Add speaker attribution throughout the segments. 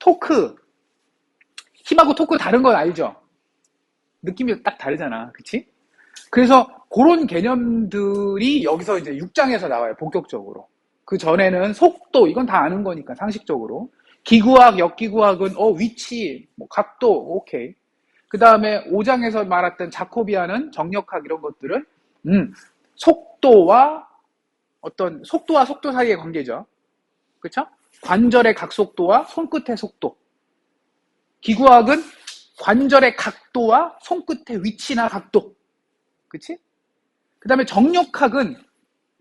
Speaker 1: 토크, 힘하고 토크 다른 건 알죠? 느낌이 딱 다르잖아. 그치? 그래서 그런 개념들이 여기서 이제 6장에서 나와요. 본격적으로. 그 전에는 속도, 이건 다 아는 거니까, 상식적으로. 기구학, 역기구학은, 위치, 뭐 각도, 오케이. 그 다음에 5장에서 말했던 자코비아는 정력학 이런 것들은, 속도와 속도와 속도 사이의 관계죠. 그쵸? 관절의 각속도와 손끝의 속도. 기구학은 관절의 각도와 손끝의 위치나 각도. 그치? 그 다음에 정력학은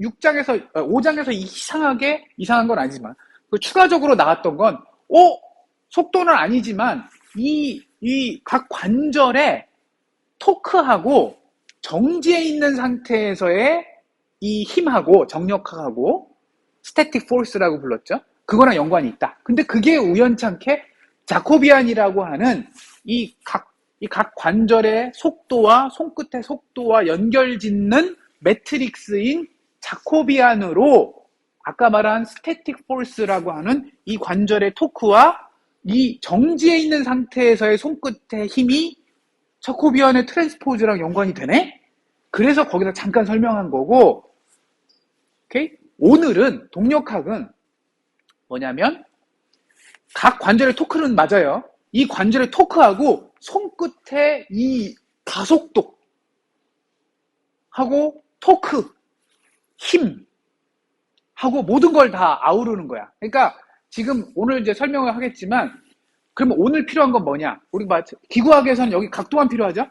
Speaker 1: 5장에서 이상한 건 아니지만, 추가적으로 나왔던 건, 속도는 아니지만, 각 관절의 토크하고 정지해 있는 상태에서의 이 힘하고 정력학하고 스태틱 포스라고 불렀죠. 그거랑 연관이 있다. 근데 그게 우연찮게 자코비안이라고 하는 이 각 관절의 속도와 손끝의 속도와 연결짓는 매트릭스인 자코비안으로 아까 말한 스태틱 포스라고 하는 이 관절의 토크와 이 정지해 있는 상태에서의 손끝의 힘이 자코비안의 트랜스포즈랑 연관이 되네? 그래서 거기서 잠깐 설명한 거고, 오케이? 오늘은 동력학은 뭐냐면 각 관절의 토크는 맞아요. 이 관절의 토크하고 손끝의 이 가속도 하고 토크, 힘 하고 모든 걸 다 아우르는 거야. 그러니까 지금 오늘 이제 설명을 하겠지만, 그러면 오늘 필요한 건 뭐냐? 우리 기구학에서는 여기 각도만 필요하죠?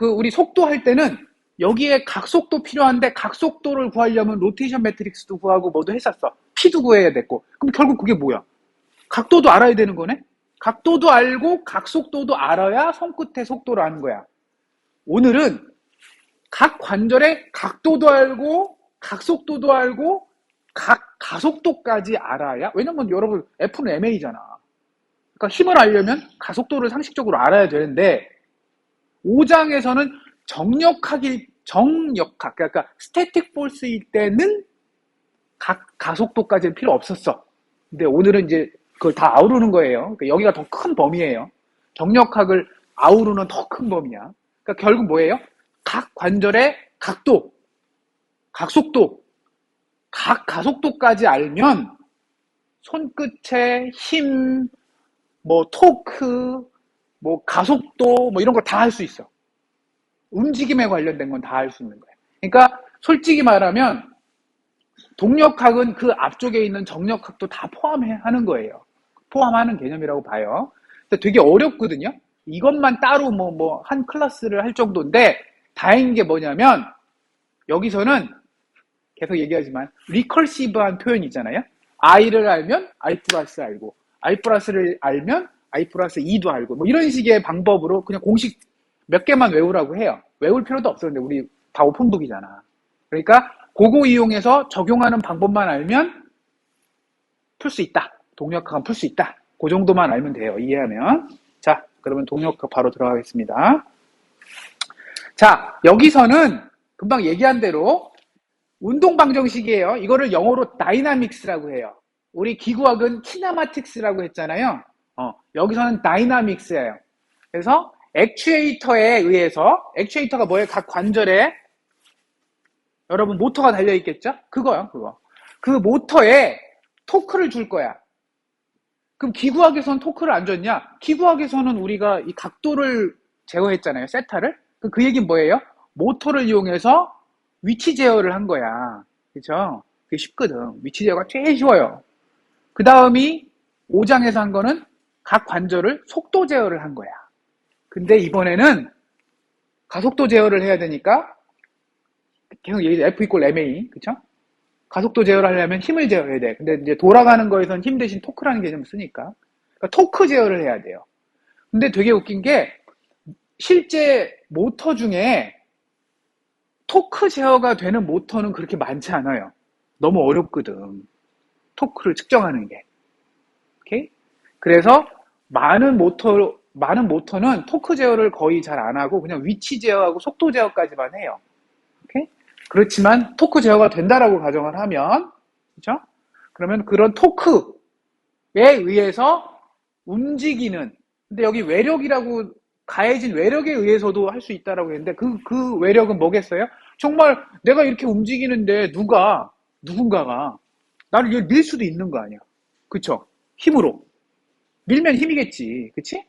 Speaker 1: 우리 속도 할 때는 여기에 각속도 필요한데, 각속도를 구하려면 로테이션 매트릭스도 구하고 뭐도 했었어. P도 구해야 됐고. 그럼 결국 그게 뭐야? 각도도 알아야 되는 거네? 각도도 알고 각속도도 알아야 손끝의 속도를 아는 거야. 오늘은 각 관절의 각도도 알고 각속도도 알고 각 가속도까지 알아야, 왜냐면 여러분 F는 MA잖아. 그러니까 힘을 알려면 가속도를 상식적으로 알아야 되는데, 5장에서는 정력학, 그러니까 스태틱 포스일 때는 각 가속도까지는 필요 없었어. 근데 오늘은 이제 그걸 다 아우르는 거예요. 그러니까 여기가 더 큰 범위예요. 정력학을 아우르는 더 큰 범위야. 그러니까 결국 뭐예요? 각 관절의 각도, 각속도, 각 가속도까지 알면 손끝의 힘, 뭐 토크, 뭐 가속도, 뭐 이런 거 다 할 수 있어. 움직임에 관련된 건 다 할 수 있는 거예요. 그러니까 솔직히 말하면 동력학은 그 앞쪽에 있는 정력학도 다 포함하는 거예요. 포함하는 개념이라고 봐요. 근데 되게 어렵거든요. 이것만 따로 한 클래스를 할 정도인데, 다행인 게 뭐냐면 여기서는 계속 얘기하지만 리컬시브한 표현이 있잖아요. i를 알면 i 플러스 알고, i 플러스를 알면 i 플러스 2도 알고, 뭐 이런 식의 방법으로 그냥 공식 몇 개만 외우라고 해요. 외울 필요도 없었는데 우리 다 오픈북이잖아. 그러니까 그거 이용해서 적용하는 방법만 알면 풀 수 있다. 동력학은 풀 수 있다. 그 정도만 알면 돼요. 이해하면. 자, 그러면 동력학 바로 들어가겠습니다. 자, 여기서는 금방 얘기한 대로 운동 방정식이에요. 이거를 영어로 다이나믹스라고 해요. 우리 기구학은 키네마틱스라고 했잖아요. 여기서는 다이나믹스예요. 그래서 액추에이터에 의해서, 액추에이터가 뭐예요? 각 관절에 여러분 모터가 달려있겠죠? 그거요, 그거. 그 모터에 토크를 줄 거야. 그럼 기구학에서는 토크를 안 줬냐? 기구학에서는 우리가 이 각도를 제어했잖아요, 세타를. 그 얘기는 뭐예요? 모터를 이용해서 위치 제어를 한 거야. 그쵸? 그게 쉽거든. 위치 제어가 제일 쉬워요. 그 다음이 5장에서 한 거는 각 관절을 속도 제어를 한 거야. 근데 이번에는 가속도 제어를 해야 되니까 계속 얘기해. F = ma. 그쵸? 가속도 제어를 하려면 힘을 제어해야 돼. 근데 이제 돌아가는 거에선 힘 대신 토크라는 개념을 쓰니까. 그러니까 토크 제어를 해야 돼요. 근데 되게 웃긴 게, 실제 모터 중에 토크 제어가 되는 모터는 그렇게 많지 않아요. 너무 어렵거든. 토크를 측정하는 게. 오케이? 그래서 많은 모터는 토크 제어를 거의 잘 안 하고 그냥 위치 제어하고 속도 제어까지만 해요. 오케이? 그렇지만 토크 제어가 된다라고 가정을 하면, 그렇죠? 그러면 그런 토크, 의해서 움직이는, 근데 여기 외력이라고, 가해진 외력에 의해서도 할 수 있다라고 했는데, 그 외력은 뭐겠어요? 정말 내가 이렇게 움직이는데 누군가가 나를 여기 밀 수도 있는 거 아니야. 그쵸? 힘으로. 밀면 힘이겠지. 그치?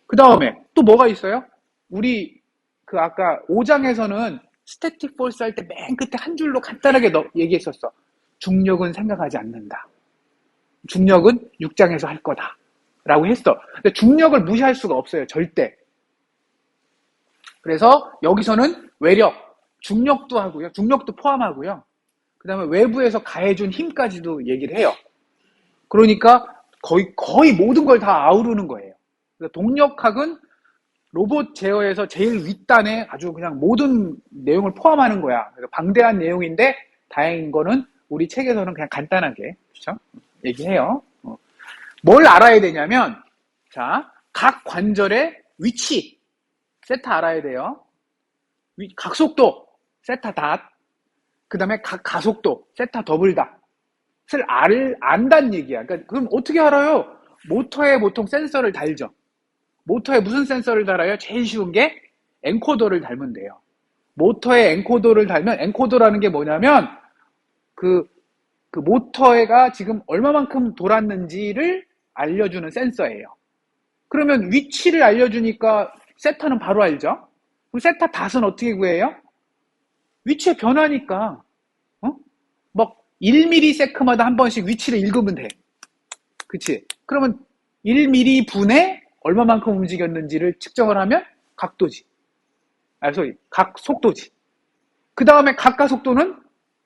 Speaker 1: 그 다음에 또 뭐가 있어요? 우리 그 아까 5장에서는 스태틱 포스 할 때 맨 끝에 한 줄로 간단하게 얘기했었어. 중력은 생각하지 않는다. 중력은 6장에서 할 거다. 라고 했어. 근데 중력을 무시할 수가 없어요. 절대. 그래서 여기서는 외력, 중력도 하고요. 중력도 포함하고요. 그 다음에 외부에서 가해준 힘까지도 얘기를 해요. 그러니까 거의 모든 걸 다 아우르는 거예요. 그러니까 동력학은 로봇 제어에서 제일 윗단에 아주 그냥 모든 내용을 포함하는 거야. 그러니까 방대한 내용인데 다행인 거는 우리 책에서는 그냥 간단하게 그렇죠? 얘기해요. 뭘 알아야 되냐면 자, 각 관절의 위치 세타 알아야 돼요. 각속도 세타 닷, 그 다음에 각 가속도 세타 더블 닷을 안다는 얘기야. 그러니까 그럼 어떻게 알아요? 모터에 보통 센서를 달죠. 모터에 무슨 센서를 달아요? 제일 쉬운 게 엔코더를 달면 돼요. 모터에 엔코더를 달면, 엔코더라는 게 뭐냐면 그 모터가 지금 얼마만큼 돌았는지를 알려주는 센서예요. 그러면 위치를 알려주니까 세타는 바로 알죠? 그럼 세타 닷은 어떻게 구해요? 위치의 변화니까 막 1ms마다 한 번씩 위치를 읽으면 돼. 그치? 그러면 1mm 분에 얼마만큼 움직였는지를 측정을 하면 각도지. 각 속도지. 그 다음에 각가속도는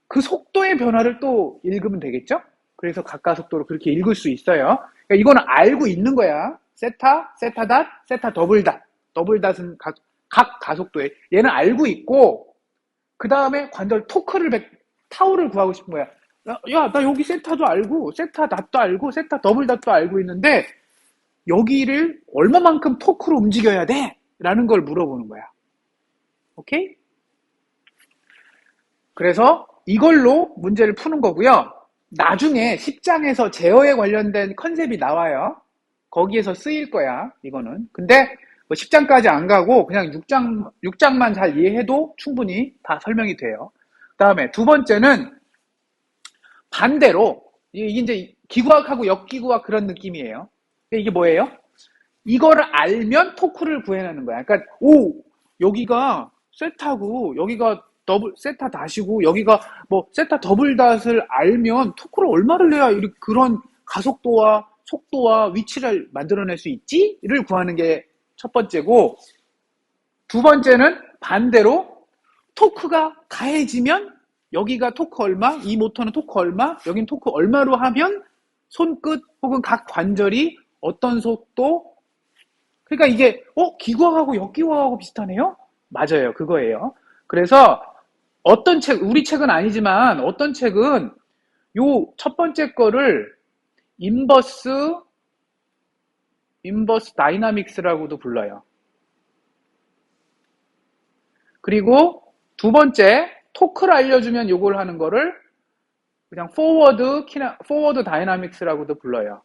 Speaker 1: 그 속도의 변화를 또 읽으면 되겠죠? 그래서 각가속도로 그렇게 읽을 수 있어요. 그러니까 이거는 알고 있는 거야. 세타, 세타 닷, 세타 더블 닷. 더블 닷은 각 가속도에. 얘는 알고 있고, 그 다음에 관절 타우를 구하고 싶은 거야. 야, 나 여기 세타도 알고, 세타 닷도 알고, 세타 더블 닷도 알고 있는데, 여기를 얼마만큼 토크로 움직여야 돼? 라는 걸 물어보는 거야. 오케이? 그래서 이걸로 문제를 푸는 거고요. 나중에 10장에서 제어에 관련된 컨셉이 나와요. 거기에서 쓰일 거야, 이거는. 근데 뭐 10장까지 안 가고 그냥 6장만 잘 이해해도 충분히 다 설명이 돼요. 그 다음에 두 번째는 반대로, 이게 이제 기구학하고 역기구학 그런 느낌이에요. 이게 뭐예요? 이거를 알면 토크를 구해내는 거야. 그러니까 여기가 세타고 여기가 더블 세타 닷이고 여기가 뭐 세타 더블 닷을 알면 토크를 얼마를 내야 그런 가속도와 속도와 위치를 만들어낼 수 있지를 구하는 게 첫 번째고, 두 번째는 반대로 토크가 가해지면 여기가 토크 얼마, 이 모터는 토크 얼마, 여긴 토크 얼마로 하면 손끝 혹은 각 관절이 어떤 속도. 그러니까 이게 기구학하고 역기구학하고 비슷하네요? 맞아요. 그거예요. 그래서 어떤 책, 우리 책은 아니지만 어떤 책은 요 첫 번째 거를 인버스 다이나믹스라고도 불러요. 그리고 두 번째 토크를 알려주면 요걸 하는 거를 그냥 포워드 다이나믹스라고도 불러요.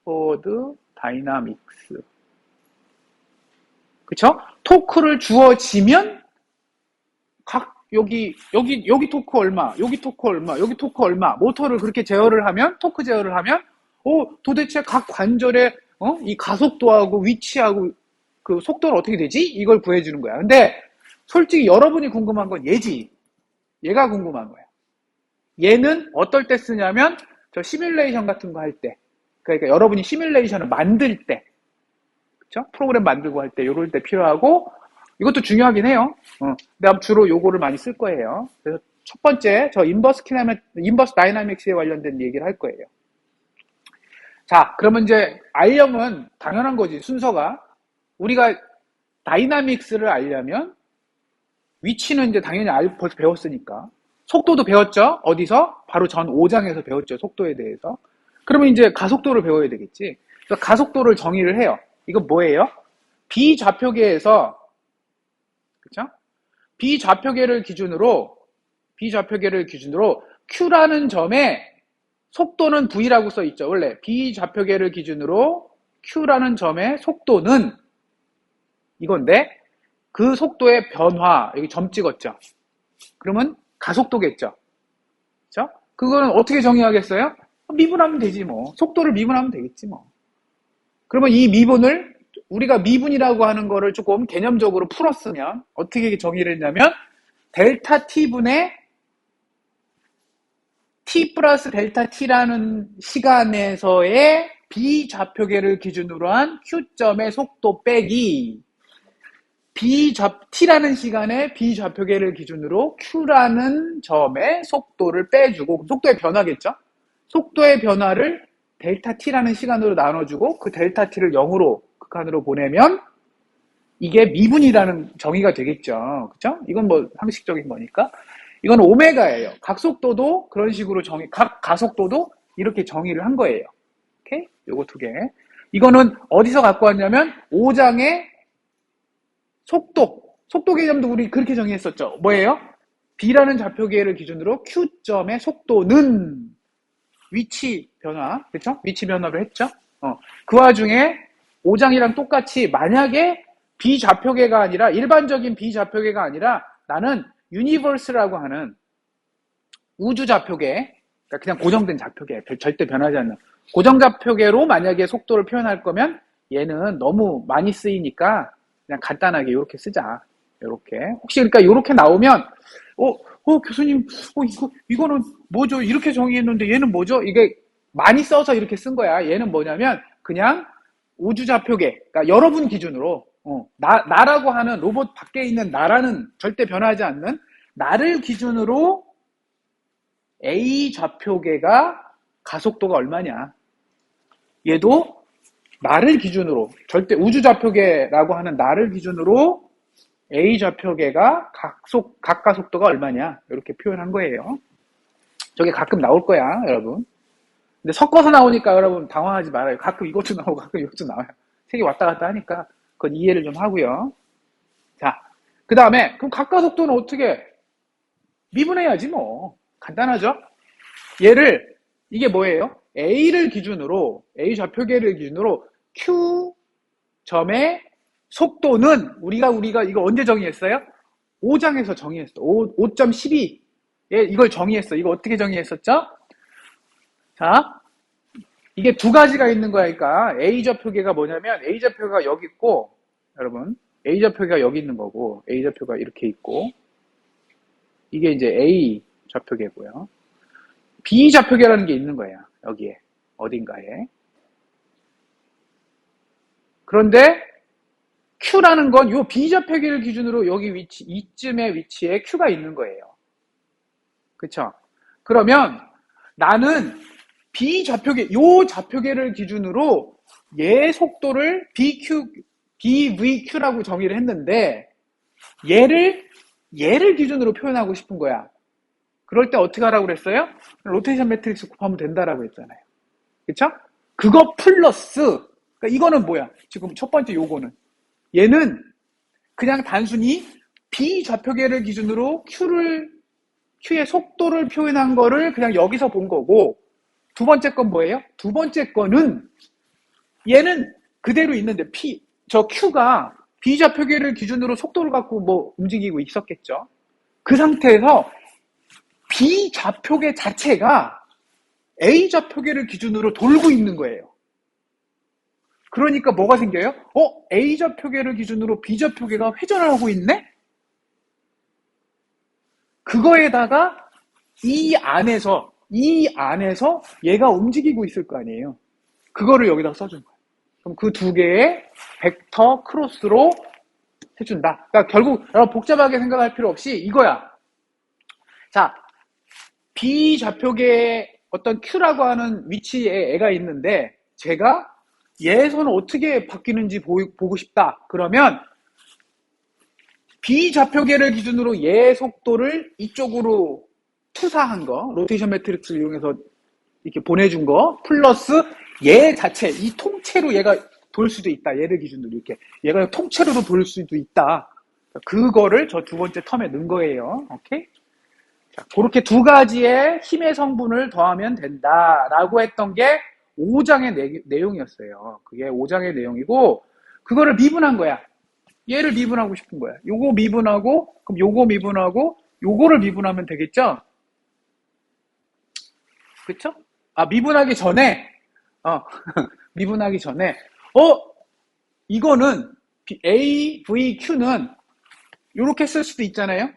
Speaker 1: 포워드 다이나믹스. 그쵸? 토크를 주어지면 여기 토크 얼마, 여기 토크 얼마, 여기 토크 얼마, 모터를 그렇게 제어를 하면, 토크 제어를 하면, 도대체 각 관절의, 이 가속도하고 위치하고 그 속도는 어떻게 되지? 이걸 구해주는 거야. 근데, 솔직히 여러분이 궁금한 건 얘지. 얘가 궁금한 거야. 얘는 어떨 때 쓰냐면, 저 시뮬레이션 같은 거 할 때. 그러니까 여러분이 시뮬레이션을 만들 때. 그쵸? 프로그램 만들고 할 때, 요럴 때 필요하고, 이것도 중요하긴 해요. 근데 주로 요거를 많이 쓸 거예요. 그래서 첫 번째, 저 인버스 다이나믹스에 관련된 얘기를 할 거예요. 자, 그러면 이제 알려면 당연한 거지, 순서가. 우리가 다이나믹스를 알려면 위치는 이제 당연히 벌써 배웠으니까. 속도도 배웠죠? 어디서? 바로 전 5장에서 배웠죠, 속도에 대해서. 그러면 이제 가속도를 배워야 되겠지. 그래서 가속도를 정의를 해요. 이건 뭐예요? 비좌표계에서, 그쵸? 비좌표계를 기준으로 Q라는 점에 속도는 V라고 써 있죠. 원래 B좌표계를 기준으로 Q라는 점의 속도는 이건데 그 속도의 변화, 여기 점 찍었죠. 그러면 가속도겠죠. 그렇죠? 그거는 어떻게 정의하겠어요? 미분하면 되지 뭐. 속도를 미분하면 되겠지 뭐. 그러면 이 미분을 우리가 미분이라고 하는 거를 조금 개념적으로 풀었으면 어떻게 정의를 했냐면 델타 t분의 t 플러스 델타 t라는 시간에서의 B좌표계를 기준으로 한 Q점의 속도 빼기 T라는 시간에 B좌표계를 기준으로 Q라는 점의 속도를 빼주고 속도의 변화겠죠? 속도의 변화를 델타 T라는 시간으로 나눠주고 그 델타 T를 0으로 극한으로 보내면 이게 미분이라는 정의가 되겠죠. 그쵸? 이건 뭐 상식적인 거니까. 이건 오메가예요. 각 속도도 그런 식으로 각 가속도도 이렇게 정의를 한 거예요. 오케이? 요거 두 개. 이거는 어디서 갖고 왔냐면 5장의 속도 개념도 우리 그렇게 정의했었죠. 뭐예요? B라는 좌표계를 기준으로 Q점의 속도는 위치 변화, 그쵸? 위치 변화를 했죠? 그 와중에 5장이랑 똑같이 만약에 B좌표계가 아니라 일반적인 B좌표계가 아니라 나는 유니버스라고 하는 우주좌표계, 그러니까 그냥 고정된 좌표계, 절대 변하지 않는 고정좌표계로 만약에 속도를 표현할 거면 얘는 너무 많이 쓰이니까 그냥 간단하게 이렇게 쓰자. 이렇게. 혹시 그러니까 이렇게 나오면 교수님, 이거는 뭐죠? 이렇게 정의했는데 얘는 뭐죠? 이게 많이 써서 이렇게 쓴 거야. 얘는 뭐냐면 그냥 우주좌표계, 그러니까 여러분 기준으로 나라고 하는 로봇 밖에 있는 나라는 절대 변하지 않는 나를 기준으로 A 좌표계가 가속도가 얼마냐. 얘도 나를 기준으로 절대 우주좌표계라고 하는 나를 기준으로 A 좌표계가 각 가속도가 얼마냐 이렇게 표현한 거예요. 저게 가끔 나올 거야 여러분. 근데 섞어서 나오니까 여러분 당황하지 말아요. 가끔 이것도 나오고 가끔 이것도 나와요. 세 개 왔다 갔다 하니까 그건 이해를 좀 하고요. 자, 그 다음에 그럼 각 가속도는 어떻게 미분해야지 뭐. 간단하죠? 얘를 이게 뭐예요? A를 기준으로 A 좌표계를 기준으로 Q 점의 속도는 우리가 이거 언제 정의했어요? 5장에서 정의했어. 5.12에 이걸 정의했어. 이거 어떻게 정의했었죠? 자, 이게 두 가지가 있는 거니까 A 좌표계가 뭐냐면 A 좌표가 여기 있고 여러분 A 좌표가 여기 있는 거고 A 좌표가 이렇게 있고 이게 이제 A 좌표계고요. B 좌표계라는 게 있는 거예요. 여기에 어딘가에. 그런데 Q라는 건 요 B 좌표계를 기준으로 여기 위치 이쯤의 위치에 Q가 있는 거예요. 그쵸? 그러면 나는 B 좌표계 요 좌표계를 기준으로 얘 속도를 BVQ라고 정의를 했는데 얘를 기준으로 표현하고 싶은 거야. 그럴 때 어떻게 하라고 그랬어요? 로테이션 매트릭스 곱하면 된다라고 했잖아요. 그쵸? 그거 플러스, 그러니까 이거는 뭐야? 지금 첫 번째 요거는. 얘는 그냥 단순히 B 좌표계를 기준으로 Q의 속도를 표현한 거를 그냥 여기서 본 거고, 두 번째 건 뭐예요? 두 번째 거는 얘는 그대로 있는데 저 Q가 B 좌표계를 기준으로 속도를 갖고 뭐 움직이고 있었겠죠. 그 상태에서 B 좌표계 자체가 A 좌표계를 기준으로 돌고 있는 거예요. 그러니까 뭐가 생겨요? A 좌표계를 기준으로 B 좌표계가 회전을 하고 있네? 그거에다가 이 안에서 얘가 움직이고 있을 거 아니에요. 그거를 여기다 써준 거예요. 그럼 그 두 개의 벡터 크로스로 해준다. 그러니까 결국 여러분 복잡하게 생각할 필요 없이 이거야. 자, B 좌표계에 어떤 Q라고 하는 위치에 애가 있는데 제가 얘 손은 어떻게 바뀌는지 보고 싶다. 그러면 B 좌표계를 기준으로 얘 속도를 이쪽으로 투사한 거, 로테이션 매트릭스를 이용해서 이렇게 보내준 거, 플러스 얘 자체, 이 통째로 얘가 돌 수도 있다. 얘를 기준으로 이렇게. 얘가 통째로도 돌 수도 있다. 그거를 저 두 번째 텀에 넣은 거예요. 오케이? 자, 그렇게 두 가지의 힘의 성분을 더하면 된다라고 했던 게 5장의 내용이었어요. 그게 5장의 내용이고, 그거를 미분한 거야. 얘를 미분하고 싶은 거야. 요거 미분하고, 그럼 요거 미분하고, 요거를 미분하면 되겠죠? 그쵸? 아, 미분하기 전에, 미분하기 전에, 이거는 A, V, Q는 요렇게 쓸 수도 있잖아요?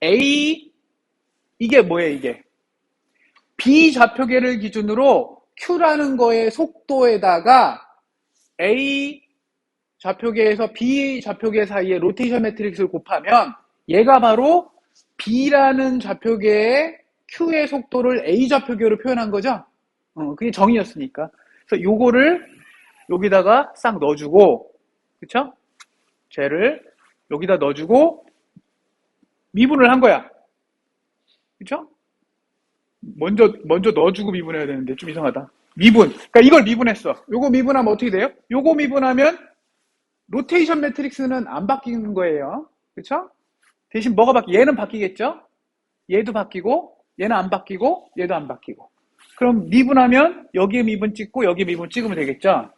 Speaker 1: A, 이게 뭐예요, 이게? B 좌표계를 기준으로 Q라는 거의 속도에다가 A 좌표계에서 B 좌표계 사이에 로테이션 매트릭스를 곱하면 얘가 바로 B라는 좌표계의 Q의 속도를 A 좌표계로 표현한 거죠? 그게 정의였으니까. 그래서 요거를 여기다가 싹 넣어주고, 그쵸? 쟤를 여기다 넣어주고 미분을 한 거야. 그쵸? 먼저 넣어주고 미분해야 되는데 좀 이상하다. 미분. 그러니까 이걸 미분했어. 요거 미분하면 어떻게 돼요? 요거 미분하면 로테이션 매트릭스는 안 바뀌는 거예요. 그쵸? 대신 뭐가 얘는 바뀌겠죠? 얘도 바뀌고, 얘는 안 바뀌고, 얘도 안 바뀌고. 그럼 미분하면 여기에 미분 찍고 여기에 미분 찍으면 되겠죠?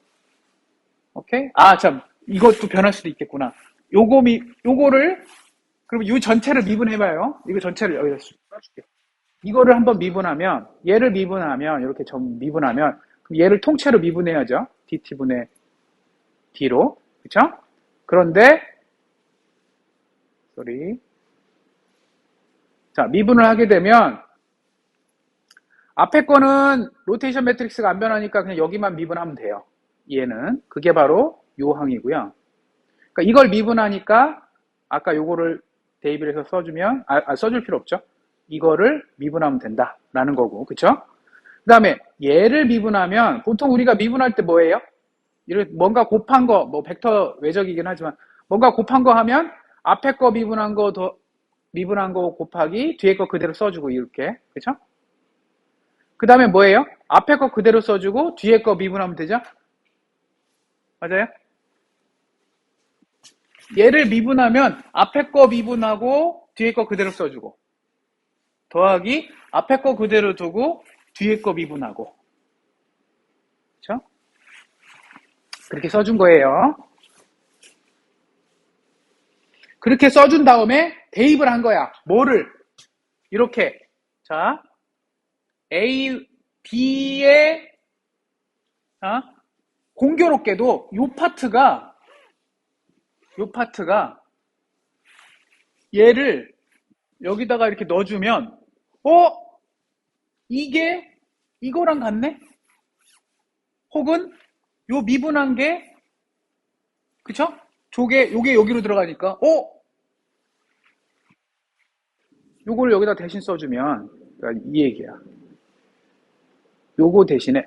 Speaker 1: 오케이? 아, 참. 이것도 변할 수도 있겠구나. 요거를, 그럼 이 전체를 미분해봐요. 이거 전체를 여기다 써줄게. 이거를 한번 미분하면, 얘를 미분하면, 이렇게 미분하면, 그럼 얘를 통째로 미분해야죠. dt분의 d로. 그쵸? 그런데, 자, 미분을 하게 되면, 앞에 거는 로테이션 매트릭스가 안 변하니까 그냥 여기만 미분하면 돼요. 얘는. 그게 바로 요 항이고요. 그러니까 이걸 미분하니까, 아까 요거를 대입을 해서 써주면, 써줄 필요 없죠. 이거를 미분하면 된다라는 거고, 그쵸? 그 다음에 얘를 미분하면 보통 우리가 미분할 때 뭐예요? 뭔가 곱한 거, 뭐 벡터 외적이긴 하지만 뭔가 곱한 거 하면 앞에 거 미분한 거 곱하기 뒤에 거 그대로 써주고 이렇게, 그쵸? 그 다음에 뭐예요? 앞에 거 그대로 써주고 뒤에 거 미분하면 되죠? 맞아요? 얘를 미분하면 앞에 거 미분하고 뒤에 거 그대로 써주고 더하기 앞에 거 그대로 두고 뒤에 거 미분하고, 그렇죠? 그렇게 써준 거예요. 그렇게 써준 다음에 대입을 한 거야. 뭐를? 이렇게. 자, A, B의 공교롭게도 요 파트가 얘를 여기다가 이렇게 넣어주면 이게 이거랑 같네? 혹은 요 미분한 게, 그쵸? 요게 여기로 들어가니까 요거를 여기다 대신 써주면, 그러니까 이 얘기야. 요거 대신에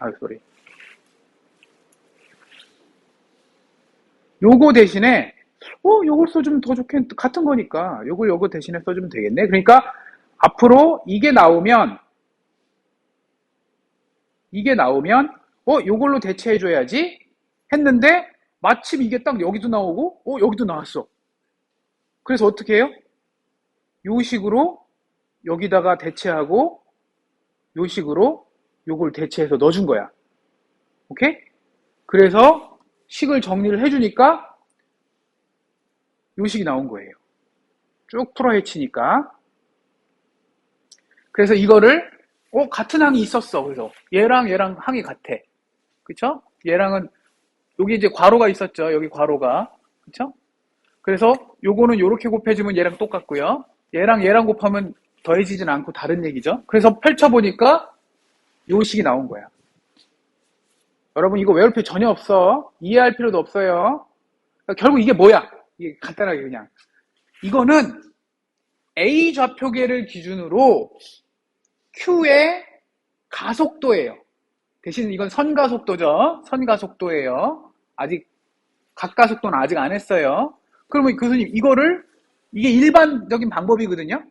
Speaker 1: 요거 대신에 요걸 써주면 더 좋겠, 같은 거니까 요거 대신에 써주면 되겠네. 그러니까 앞으로 이게 나오면 요걸로 대체해줘야지 했는데 마침 이게 딱 여기도 나오고 여기도 나왔어. 그래서 어떻게 해요? 요 식으로 여기다가 대체하고 요 식으로 요걸 대체해서 넣어준 거야. 오케이? 그래서 식을 정리를 해주니까 요 식이 나온 거예요. 쭉 풀어 헤치니까. 그래서 이거를 같은 항이 있었어. 그래서 얘랑 항이 같아. 그쵸? 얘랑은 여기 이제 괄호가 있었죠. 여기 괄호가. 그쵸? 그래서 요거는 요렇게 곱해주면 얘랑 똑같고요. 얘랑 곱하면 더해지진 않고 다른 얘기죠. 그래서 펼쳐보니까 요 식이 나온 거야. 여러분 이거 외울 필요 전혀 없어. 이해할 필요도 없어요. 그러니까 결국 이게 뭐야? 이게 간단하게 그냥. 이거는 A 좌표계를 기준으로 Q의 가속도예요. 대신 이건 선가속도죠. 선가속도예요. 아직 각가속도는 아직 안 했어요. 그러면 교수님 이게 일반적인 방법이거든요.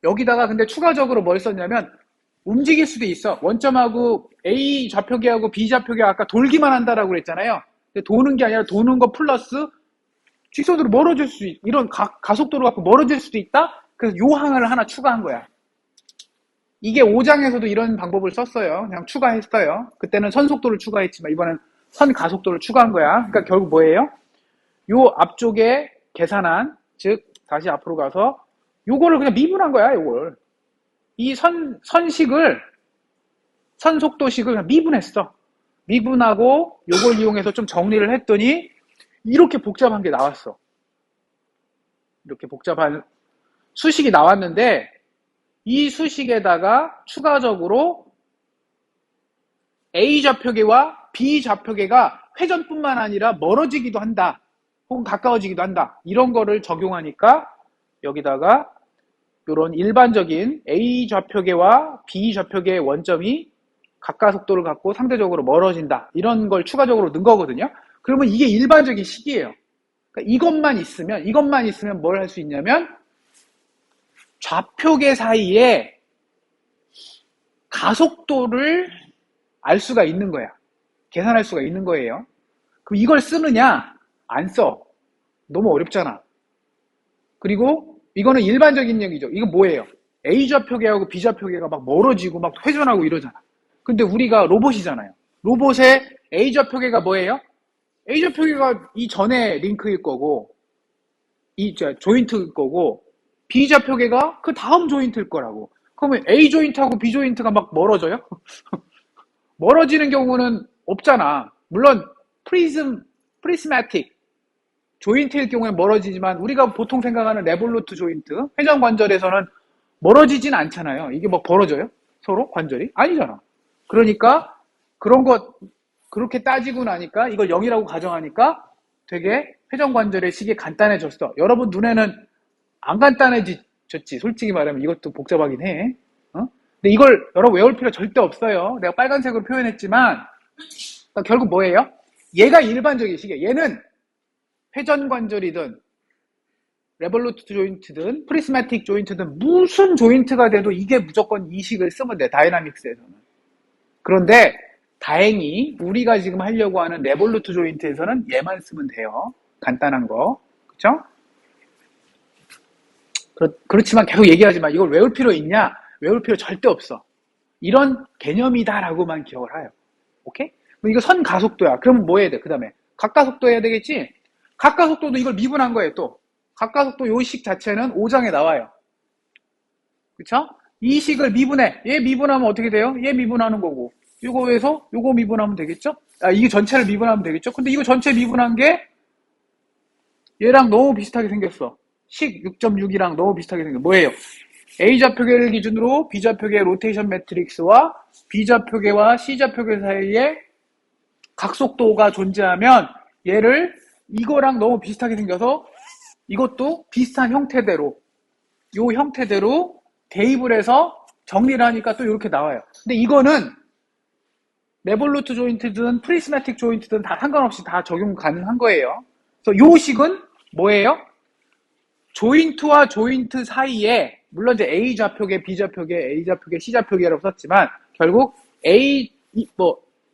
Speaker 1: 여기다가 근데 추가적으로 뭘 썼냐면 움직일 수도 있어. 원점하고 A 좌표계하고 B 좌표계가 아까 돌기만 한다라고 그랬잖아요. 근데 도는 게 아니라 도는 거 플러스 직선으로 멀어질 수 이런 가속도로 갖고 멀어질 수도 있다? 그래서 요항을 하나 추가한 거야. 이게 5장에서도 이런 방법을 썼어요. 그냥 추가했어요. 그때는 선속도를 추가했지만 이번엔 선가속도를 추가한 거야. 그러니까 결국 뭐예요? 요 앞쪽에 계산한, 즉 다시 앞으로 가서 요거를 그냥 미분한 거야. 요걸 이 선식을, 선속도식을 그냥 미분했어. 미분하고 요걸 이용해서 좀 정리를 했더니 이렇게 복잡한 게 나왔어. 이렇게 복잡한 수식이 나왔는데, 이 수식에다가 추가적으로 A 좌표계와 B 좌표계가 회전뿐만 아니라 멀어지기도 한다, 혹은 가까워지기도 한다, 이런 거를 적용하니까 여기다가 이런 일반적인 A 좌표계와 B 좌표계의 원점이 가까속도를 갖고 상대적으로 멀어진다, 이런 걸 추가적으로 넣은 거거든요. 그러면 이게 일반적인 식이에요. 그러니까 이것만 있으면 뭘 할 수 있냐면 좌표계 사이에 가속도를 알 수가 있는 거야. 계산할 수가 있는 거예요. 그럼 이걸 쓰느냐? 안 써. 너무 어렵잖아. 그리고 이거는 일반적인 얘기죠. 이거 뭐예요? A 좌표계하고 B 좌표계가 막 멀어지고 막 회전하고 이러잖아. 근데 우리가 로봇이잖아요. 로봇의 A 좌표계가 뭐예요? A 좌표계가 이 전에 링크일 거고, 이 조인트일 거고, B 좌표계가 그 다음 조인트일 거라고. 그러면 A 조인트하고 B 조인트가 막 멀어져요? 멀어지는 경우는 없잖아. 물론 프리스매틱 조인트일 경우에 멀어지지만, 우리가 보통 생각하는 레볼루트 조인트, 회전 관절에서는 멀어지진 않잖아요. 이게 뭐 벌어져요? 서로 관절이? 아니잖아. 그러니까 그런 것 그렇게 따지고 나니까 이걸 0이라고 가정하니까 되게 회전 관절의 식이 간단해졌어. 여러분 눈에는 안 간단해졌지. 솔직히 말하면 이것도 복잡하긴 해. 근데 이걸 여러분 외울 필요 절대 없어요. 내가 빨간색으로 표현했지만 그러니까 결국 뭐예요? 얘가 일반적인 식이에요. 얘는 회전 관절이든 레볼루트 조인트든 프리스매틱 조인트든 무슨 조인트가 돼도 이게 무조건 이 식을 쓰면 돼. 다이나믹스에서는. 그런데 다행히 우리가 지금 하려고 하는 레볼루트 조인트에서는 얘만 쓰면 돼요. 간단한 거. 그쵸? 그렇지만 계속 얘기하지만 이걸 외울 필요 있냐? 외울 필요 절대 없어. 이런 개념이다라고만 기억을 해요. 오케이? 이거 선가속도야. 그러면 뭐 해야 돼? 그 다음에 각가속도 해야 되겠지? 각가속도도 이걸 미분한 거예요. 또 각가속도 요식 자체는 5장에 나와요. 그쵸? 이 식을 미분해. 얘 미분하면 어떻게 돼요? 얘 미분하는 거고, 요거에서 요거 미분하면 되겠죠? 이게 전체를 미분하면 되겠죠? 근데 이거 전체 미분한 게 얘랑 너무 비슷하게 생겼어. 식 6.6이랑 너무 비슷하게 생겼어. 뭐예요? A 좌표계를 기준으로 B 좌표계 로테이션 매트릭스와 B 좌표계와 C 좌표계 사이에 각속도가 존재하면 얘를 이거랑 너무 비슷하게 생겨서 이것도 비슷한 형태대로, 요 형태대로 대입을 해서 정리를 하니까 또 이렇게 나와요. 근데 이거는 레볼루트 조인트든 프리스매틱 조인트든 다 상관없이 다 적용 가능한 거예요. 그래서 요 식은 뭐예요? 조인트와 조인트 사이에, 물론 이제 A 좌표계, B 좌표계, A 좌표계, C 좌표계라고 썼지만 결국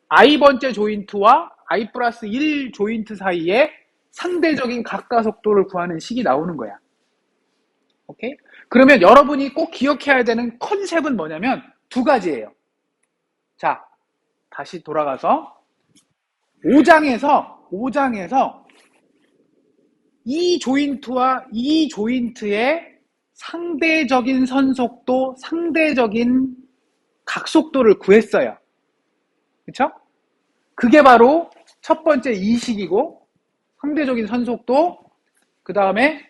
Speaker 1: I번째 조인트와 I 플러스 1 조인트 사이에 상대적인 각가속도를 구하는 식이 나오는 거야. 오케이? 그러면 여러분이 꼭 기억해야 되는 컨셉은 뭐냐면 두 가지예요. 자, 다시 돌아가서 5장에서 이 조인트와 이 조인트의 상대적인 선속도, 상대적인 각속도를 구했어요. 그쵸? 그게 바로 첫 번째 이식이고, 상대적인 선속도, 그 다음에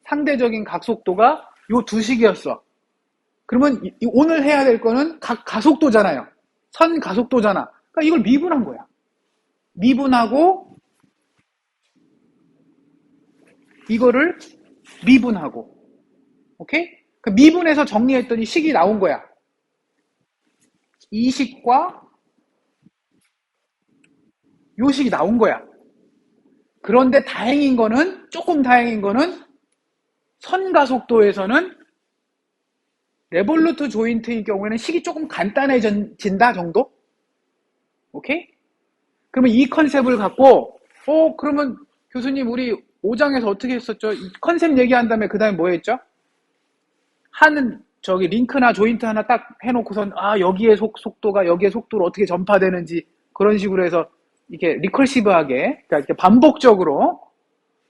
Speaker 1: 상대적인 각속도가 요 두 식이었어. 그러면 오늘 해야 될 거는 가속도잖아요. 선가속도잖아. 그러니까 이걸 미분한 거야. 미분하고 이거를 미분하고, 오케이? 그 미분해서 정리했더니 식이 나온 거야. 이 식과 요 식이 나온 거야. 그런데 조금 다행인 거는 선가속도에서는 레볼루트 조인트의 경우에는 식이 조금 간단해진다 정도? 오케이? 그러면 이 컨셉을 갖고, 그러면 교수님 우리 5장에서 어떻게 했었죠? 이 컨셉 얘기한 다음에 그 다음에 뭐 했죠? 하는 저기 링크나 조인트 하나 딱 해놓고선 여기에 속도가 여기에 속도로 어떻게 전파되는지 그런 식으로 해서 이렇게 리컬시브하게 그러니까 이렇게 반복적으로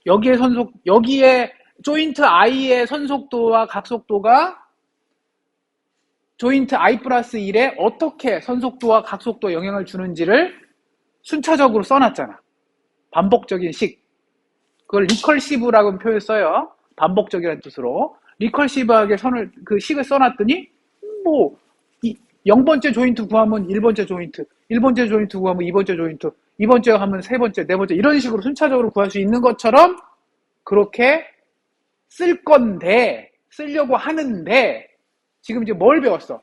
Speaker 1: 여기에 조인트 I의 선속도와 각속도가 조인트 I 플러스 1에 어떻게 선속도와 각속도에 영향을 주는지를 순차적으로 써놨잖아. 반복적인 식. 그걸 리컬시브라고 표현 써요. 반복적이라는 뜻으로. 리컬시브하게 그 식을 써놨더니, 0번째 조인트 구하면 1번째 조인트, 1번째 조인트 구하면 2번째 조인트, 2번째 하면 3번째, 4번째, 이런 식으로 순차적으로 구할 수 있는 것처럼 그렇게 쓰려고 하는데, 지금 이제 뭘 배웠어?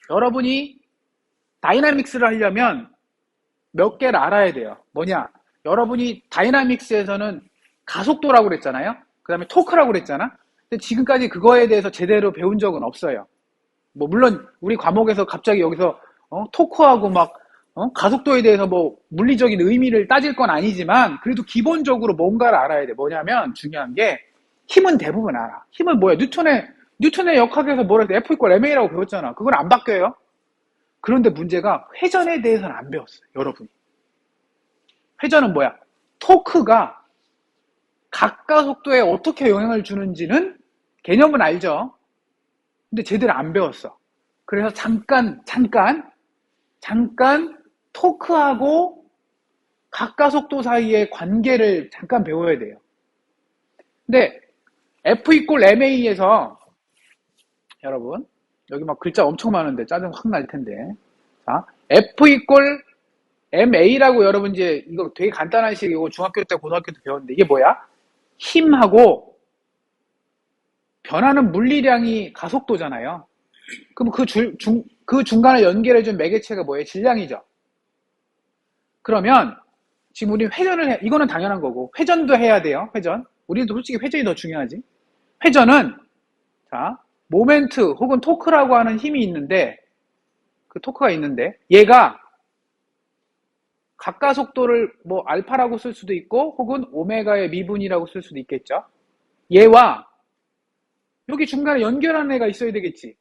Speaker 1: 여러분이 다이나믹스를 하려면 몇 개를 알아야 돼요. 뭐냐? 여러분이 다이나믹스에서는 가속도라고 그랬잖아요. 그 다음에 토크라고 그랬잖아. 근데 지금까지 그거에 대해서 제대로 배운 적은 없어요. 물론 우리 과목에서 갑자기 여기서 토크하고 가속도에 대해서 물리적인 의미를 따질 건 아니지만 그래도 기본적으로 뭔가를 알아야 돼. 뭐냐면 중요한 게 힘은 대부분 알아. 힘은 뭐야? 뉴턴의 역학에서 뭐라 해? F = ma라고 배웠잖아. 그건 안 바뀌어요. 그런데 문제가 회전에 대해서는 안 배웠어요. 여러분이. 회전은 뭐야? 토크가 각가속도에 어떻게 영향을 주는지는 개념은 알죠. 근데 제대로 안 배웠어. 그래서 잠깐 토크하고 각가속도 사이의 관계를 잠깐 배워야 돼요. 근데 F = ma에서 여러분 여기 글자 엄청 많은데 짜증 확 날 텐데. 자, F = ma라고 여러분 이제 이거 되게 간단한 식이고 중학교 때 고등학교 때 배웠는데 이게 뭐야? 힘하고 변하는 물리량이 가속도잖아요. 그럼 그 중간을 연결해준 매개체가 뭐예요? 질량이죠. 그러면 지금 우리 회전을 이거는 당연한 거고 회전도 해야 돼요. 회전. 우리도 솔직히 회전이 더 중요하지. 회전은 자 모멘트 혹은 토크라고 하는 힘이 있는데 그 토크가 있는데 얘가 각가속도를 알파라고 쓸 수도 있고 혹은 오메가의 미분이라고 쓸 수도 있겠죠. 얘와 여기 중간에 연결하는 애가 있어야 되겠지.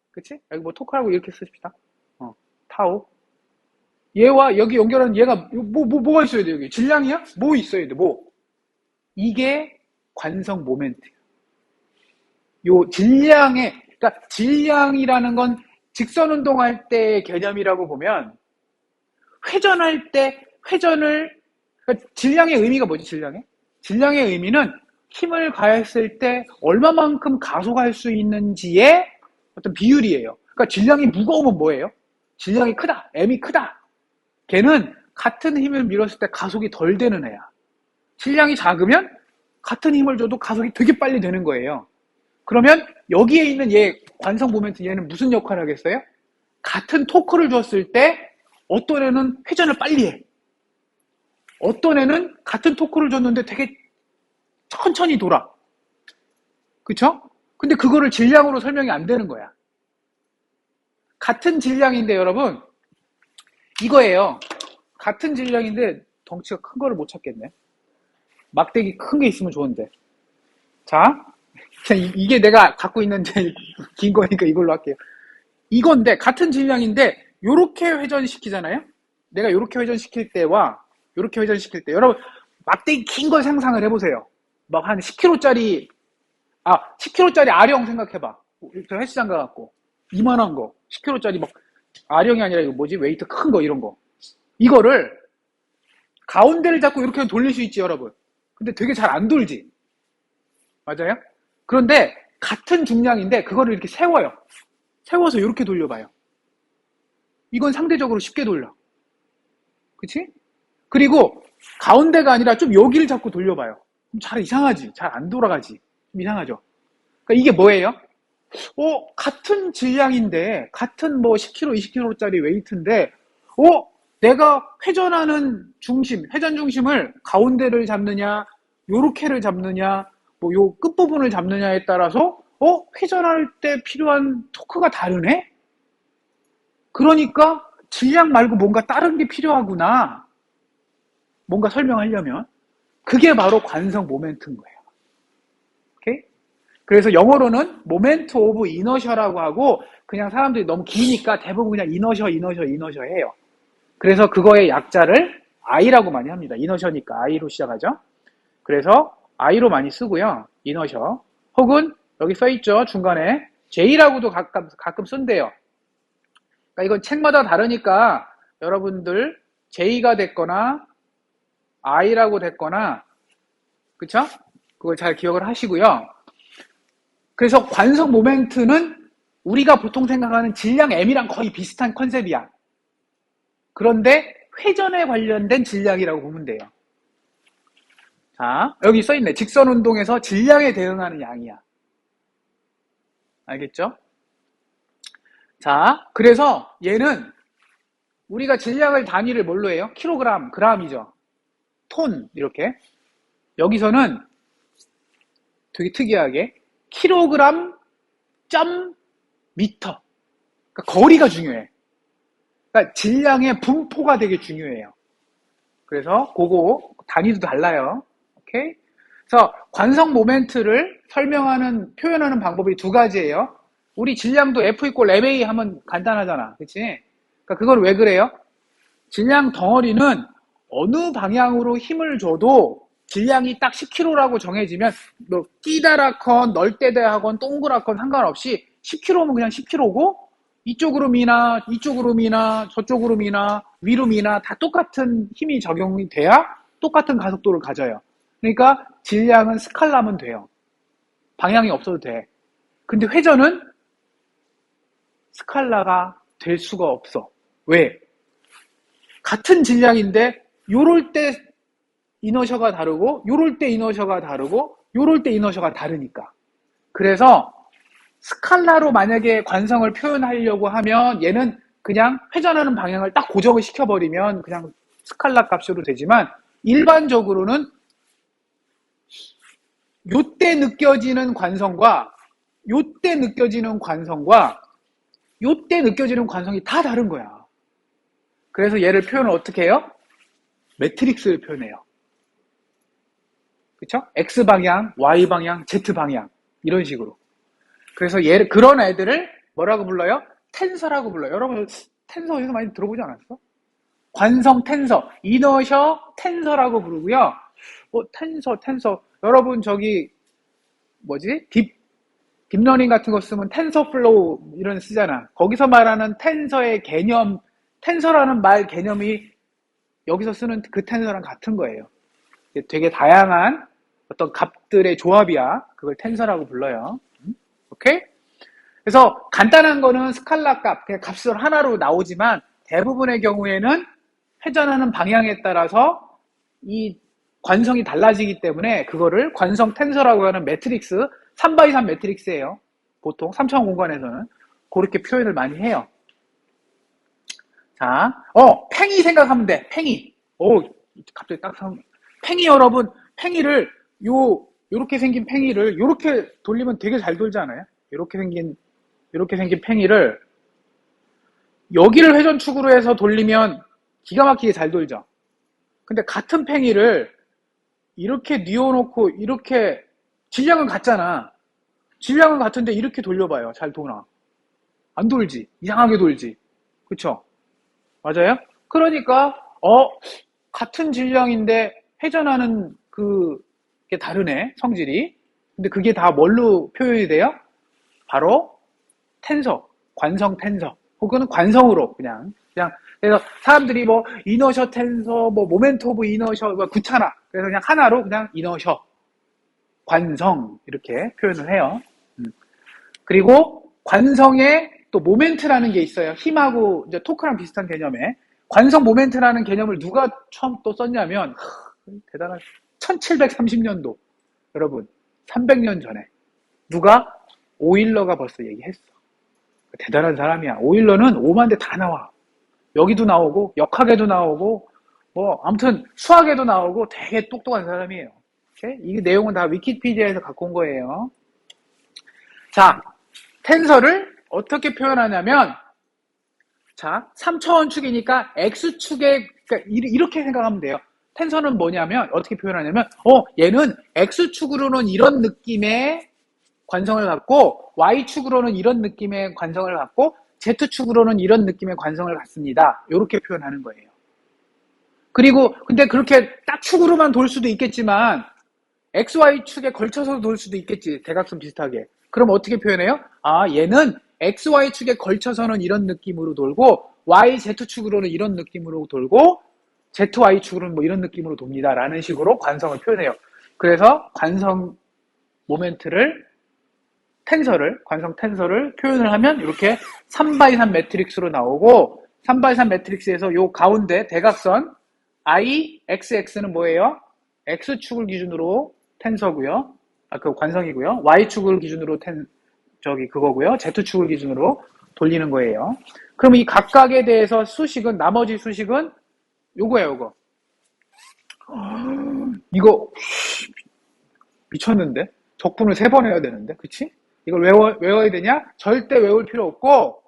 Speaker 1: 그치? 여기 토크라고 이렇게 쓰십시다. 타우. 얘와 여기 연결하는 얘가 뭐가 있어야 돼 여기? 질량이야? 뭐 있어야 돼? 이게 관성 모멘트야. 요 질량의 그러니까 질량이라는 건 직선 운동할 때의 개념이라고 보면 회전할 때 그러니까 질량의 의미가 뭐지? 질량의 의미는 힘을 가했을 때 얼마만큼 가속할 수 있는지의 어떤 비율이에요. 그러니까 질량이 무거우면 뭐예요? 질량이 크다, M이 크다. 걔는 같은 힘을 밀었을 때 가속이 덜 되는 애야. 질량이 작으면 같은 힘을 줘도 가속이 되게 빨리 되는 거예요. 그러면 여기에 있는 얘 관성 모멘트 얘는 무슨 역할을 하겠어요? 같은 토크를 줬을 때 어떤 애는 회전을 빨리 해. 어떤 애는 같은 토크를 줬는데 되게 천천히 돌아. 그쵸? 근데 그거를 질량으로 설명이 안 되는 거야. 같은 질량인데 여러분 이거예요. 같은 질량인데 덩치가 큰 거를 못 찾겠네. 막대기 큰 게 있으면 좋은데. 자, 이게 내가 갖고 있는 제일 긴 거니까 이걸로 할게요. 이건데 같은 질량인데 요렇게 회전시키잖아요. 내가 요렇게 회전시킬 때와 요렇게 회전시킬 때 여러분 막대기 긴 걸 상상을 해보세요. 한 10kg짜리 10kg짜리 아령 생각해봐. 저 헬스장 가갖고 이만한 거 10kg짜리 아령이 아니라 이거 뭐지? 웨이트 큰 거 이런 거. 이거를 가운데를 잡고 이렇게 돌릴 수 있지 여러분. 근데 되게 잘 안 돌지. 맞아요? 그런데 같은 중량인데 그거를 이렇게 세워요. 세워서 이렇게 돌려봐요. 이건 상대적으로 쉽게 돌려. 그치? 그리고 가운데가 아니라 좀 여기를 잡고 돌려봐요. 잘 이상하지? 잘 안 돌아가지? 좀 이상하죠? 그러니까 이게 뭐예요? 같은 질량인데 같은 10kg, 20kg짜리 웨이트인데 내가 회전하는 중심, 회전 중심을 가운데를 잡느냐 요렇게를 잡느냐 요 끝부분을 잡느냐에 따라서 회전할 때 필요한 토크가 다르네? 그러니까 질량 말고 뭔가 다른 게 필요하구나. 뭔가 설명하려면 그게 바로 관성 모멘트인 거예요. 오케이? 그래서 영어로는 모멘트 오브 이너셔라고 하고 그냥 사람들이 너무 기니까 대부분 그냥 이너셔 해요. 그래서 그거의 약자를 I라고 많이 합니다. 이너셔니까 I로 시작하죠. 그래서 I로 많이 쓰고요. 이너셔. 혹은 여기 써있죠. 중간에 J라고도 가끔 쓴대요. 그러니까 이건 책마다 다르니까 여러분들 J가 됐거나 I라고 됐거나 그쵸? 그걸 잘 기억을 하시고요. 그래서 관성 모멘트는 우리가 보통 생각하는 질량 M이랑 거의 비슷한 컨셉이야. 그런데 회전에 관련된 질량이라고 보면 돼요. 자, 여기 써있네. 직선 운동에서 질량에 대응하는 양이야. 알겠죠? 자, 그래서 얘는 우리가 질량을 단위를 뭘로 해요? 킬로그램, 그램이죠. 톤, 이렇게. 여기서는 되게 특이하게 킬로그램 점 미터. 그러니까 거리가 중요해. 그러니까 질량의 분포가 되게 중요해요. 그래서 그거 단위도 달라요. 오케이? 그래서 관성 모멘트를 설명하는 표현하는 방법이 두 가지예요. 우리 질량도 F 이꼴 MA 하면 간단하잖아. 그치? 그러니까 그걸 왜 그래요? 질량 덩어리는 어느 방향으로 힘을 줘도 질량이 딱 10kg라고 정해지면 뭐 끼다랗건 널대대하건 동그랗건 상관없이 10kg면 그냥 10kg고 이쪽으로 미나 이쪽으로 미나 저쪽으로 미나 위로 미나 다 똑같은 힘이 적용이 돼야 똑같은 가속도를 가져요. 그러니까 질량은 스칼라면 돼요. 방향이 없어도 돼. 근데 회전은 스칼라가 될 수가 없어. 왜? 같은 질량인데 요럴 때 이너셔가 다르고 요럴 때 이너셔가 다르고 요럴 때 이너셔가 다르니까. 그래서 스칼라로 만약에 관성을 표현하려고 하면 얘는 그냥 회전하는 방향을 딱 고정을 시켜버리면 그냥 스칼라 값으로 되지만 일반적으로는 요때 느껴지는 관성과 요때 느껴지는 관성과 요때 느껴지는 관성이 다 다른 거야. 그래서 얘를 표현을 어떻게 해요? 매트릭스를 표현해요. 그쵸? X방향, Y방향, Z방향 이런 식으로. 그래서 그런 애들을 뭐라고 불러요? 텐서라고 불러요. 여러분 텐서 어디서 많이 들어보지 않았어? 관성 텐서, 이너셔 텐서라고 부르고요. 텐서. 여러분 저기 뭐지? 딥러닝 같은 거 쓰면 텐서플로우 이런 쓰잖아. 거기서 말하는 텐서의 개념, 텐서라는 말 개념이 여기서 쓰는 그 텐서랑 같은 거예요. 되게 다양한 어떤 값들의 조합이야. 그걸 텐서라고 불러요. 오케이? 그래서 간단한 거는 스칼라 값, 그냥 값을 하나로 나오지만 대부분의 경우에는 회전하는 방향에 따라서 이 관성이 달라지기 때문에 그거를 관성 텐서라고 하는 매트릭스, 3x3 매트릭스예요. 보통 3차원 공간에서는 그렇게 표현을 많이 해요. 자, 팽이 생각하면 돼. 팽이. 갑자기 딱 팽이 여러분, 팽이를 요렇게 생긴 팽이를 요렇게 돌리면 되게 잘 돌지 않아요? 이렇게 생긴 팽이를 여기를 회전축으로 해서 돌리면 기가 막히게 잘 돌죠. 근데 같은 팽이를 이렇게 뉘어놓고 이렇게 질량은 같잖아. 질량은 같은데 이렇게 돌려봐요. 잘 도나? 안 돌지. 이상하게 돌지. 그쵸? 맞아요? 그러니까 같은 질량인데 회전하는 그게 다르네. 성질이. 근데 그게 다 뭘로 표현이 돼요? 바로 텐서, 관성 텐서, 혹은 관성으로 그냥 그래서 사람들이 뭐 이너셔 텐서, 뭐 모멘트 오브 이너셔 귀찮아. 그래서 그냥 하나로 그냥 이너셔, 관성 이렇게 표현을 해요. 그리고 관성에 또 모멘트라는 게 있어요. 힘하고 이제 토크랑 비슷한 개념에 관성 모멘트라는 개념을 누가 처음 또 썼냐면 대단한 1730년도 여러분 300년 전에 누가 오일러가 벌써 얘기했어. 대단한 사람이야. 오일러는 오만대 다 나와. 여기도 나오고 역학에도 나오고 뭐 아무튼 수학에도 나오고 되게 똑똑한 사람이에요. 오케이? 이 내용은 다 위키피디아에서 갖고 온 거예요. 자, 텐서를 어떻게 표현하냐면 자, 3차원 축이니까 X축에 그러니까 이렇게 생각하면 돼요. 텐서는 뭐냐면 어떻게 표현하냐면 얘는 X축으로는 이런 느낌의 관성을 갖고 Y축으로는 이런 느낌의 관성을 갖고 Z축으로는 이런 느낌의 관성을 갖습니다. 이렇게 표현하는 거예요. 그리고 근데 그렇게 딱 축으로만 돌 수도 있겠지만 XY축에 걸쳐서 돌 수도 있겠지. 대각선 비슷하게. 그럼 어떻게 표현해요? 아, 얘는 XY축에 걸쳐서는 이런 느낌으로 돌고 YZ축으로는 이런 느낌으로 돌고 ZY축으로는 뭐 이런 느낌으로 돕니다. 라는 식으로 관성을 표현해요. 그래서 관성 모멘트를 관성 텐서를 표현을 하면 이렇게 3x3 매트릭스로 나오고 3x3 매트릭스에서 요 가운데 대각선 IXX는 뭐예요? X축을 기준으로 텐서고요. 그 관성이고요. Y축을 기준으로 그거고요. Z축을 기준으로 돌리는 거예요. 그럼 이 각각에 대해서 나머지 수식은 요거예요, 요거. 이거 미쳤는데? 적분을 3번 해야 되는데, 그치? 이걸 외워야 되냐? 절대 외울 필요 없고,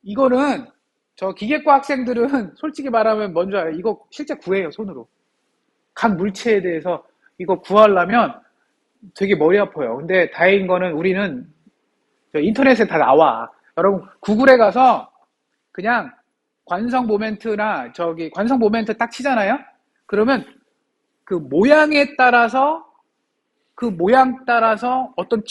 Speaker 1: 이거는 저 기계과 학생들은 솔직히 말하면 뭔지 알아요? 이거 실제 구해요, 손으로. 각 물체에 대해서 이거 구하려면 되게 머리 아파요. 근데 다행인 거는 우리는 인터넷에 다 나와. 여러분 구글에 가서 그냥 관성 모멘트나 관성 모멘트 딱 치잖아요. 그러면 그 모양에 따라서 어떤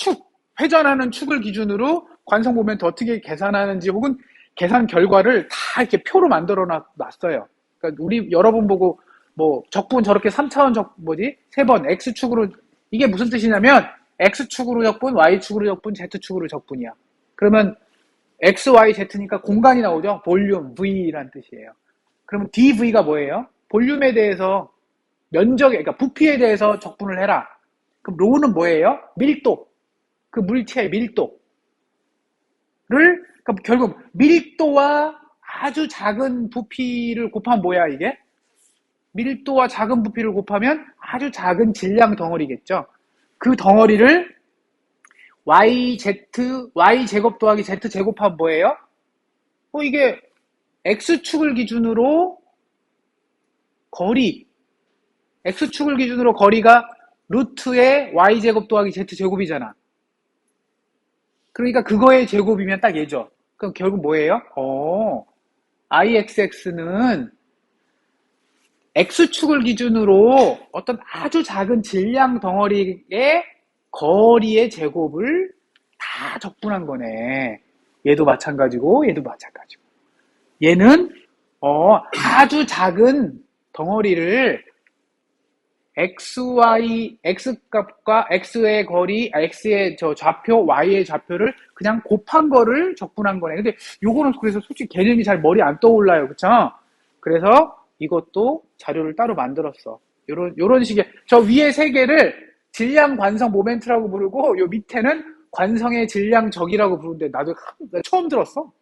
Speaker 1: 회전하는 축을 기준으로 관성 모멘트 어떻게 계산하는지 혹은 계산 결과를 다 이렇게 표로 만들어 놨어요. 그러니까 여러분 보고 뭐 적분 저렇게 3차원 3번 X축으로 이게 무슨 뜻이냐면 X축으로 적분, Y축으로 적분, Z축으로 적분이야. 그러면 X, Y, Z니까 공간이 나오죠. 볼륨, V란 뜻이에요. 그러면 dV가 뭐예요? 볼륨에 대해서 그러니까 부피에 대해서 적분을 해라. 그럼 로우는 뭐예요? 밀도. 그 물체의 밀도를 그러니까 결국 밀도와 아주 작은 부피를 곱하면 뭐야 이게? 밀도와 작은 부피를 곱하면 아주 작은 질량 덩어리겠죠. 그 덩어리를 Y제곱 더하기 Z제곱하면 뭐예요? 이게 X축을 기준으로 X축을 기준으로 거리가 루트의 Y제곱 더하기 Z제곱이잖아. 그러니까 그거의 제곱이면 딱 얘죠. 그럼 결국 뭐예요? IXX는 X축을 기준으로 어떤 아주 작은 질량 덩어리의 거리의 제곱을 다 적분한 거네. 얘도 마찬가지고 얘도 마찬가지고. 얘는 아주 작은 덩어리를 X값과 X의 거리, X의 좌표, Y의 좌표를 그냥 곱한 거를 적분한 거네. 근데 요거는 그래서 솔직히 개념이 잘 머리 안 떠올라요. 그쵸? 그래서 이것도 자료를 따로 만들었어. 요런 식의, 저 위에 3개를 질량 관성 모멘트라고 부르고, 요 밑에는 관성의 질량적이라고 부르는데, 나도 처음 들었어.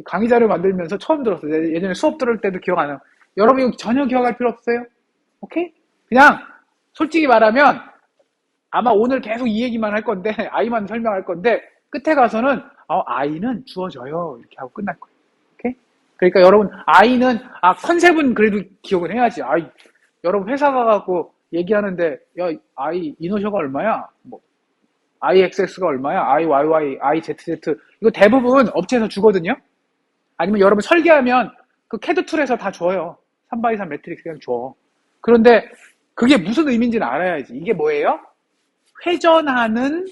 Speaker 1: 강의 자료 만들면서 처음 들었어. 예전에 수업 들을 때도 기억 안 나요. 여러분 이거 전혀 기억할 필요 없어요. 오케이? 그냥, 솔직히 말하면, 아마 오늘 계속 이 얘기만 할 건데, I만 설명할 건데, 끝에 가서는, I는 주어져요. 이렇게 하고 끝날 거예요. 오케이? 그러니까 여러분, I는, 컨셉은 그래도 기억을 해야지. 여러분 회사 가갖고 얘기하는데, 야, I, 이노셔가 얼마야? IXX가 얼마야? IYY, IZZ. 이거 대부분 업체에서 주거든요? 아니면 여러분 설계하면 그 CAD 툴에서 다 줘요. 3x3 매트릭스 그냥 줘. 그런데 그게 무슨 의미인지는 알아야지. 이게 뭐예요? 회전하는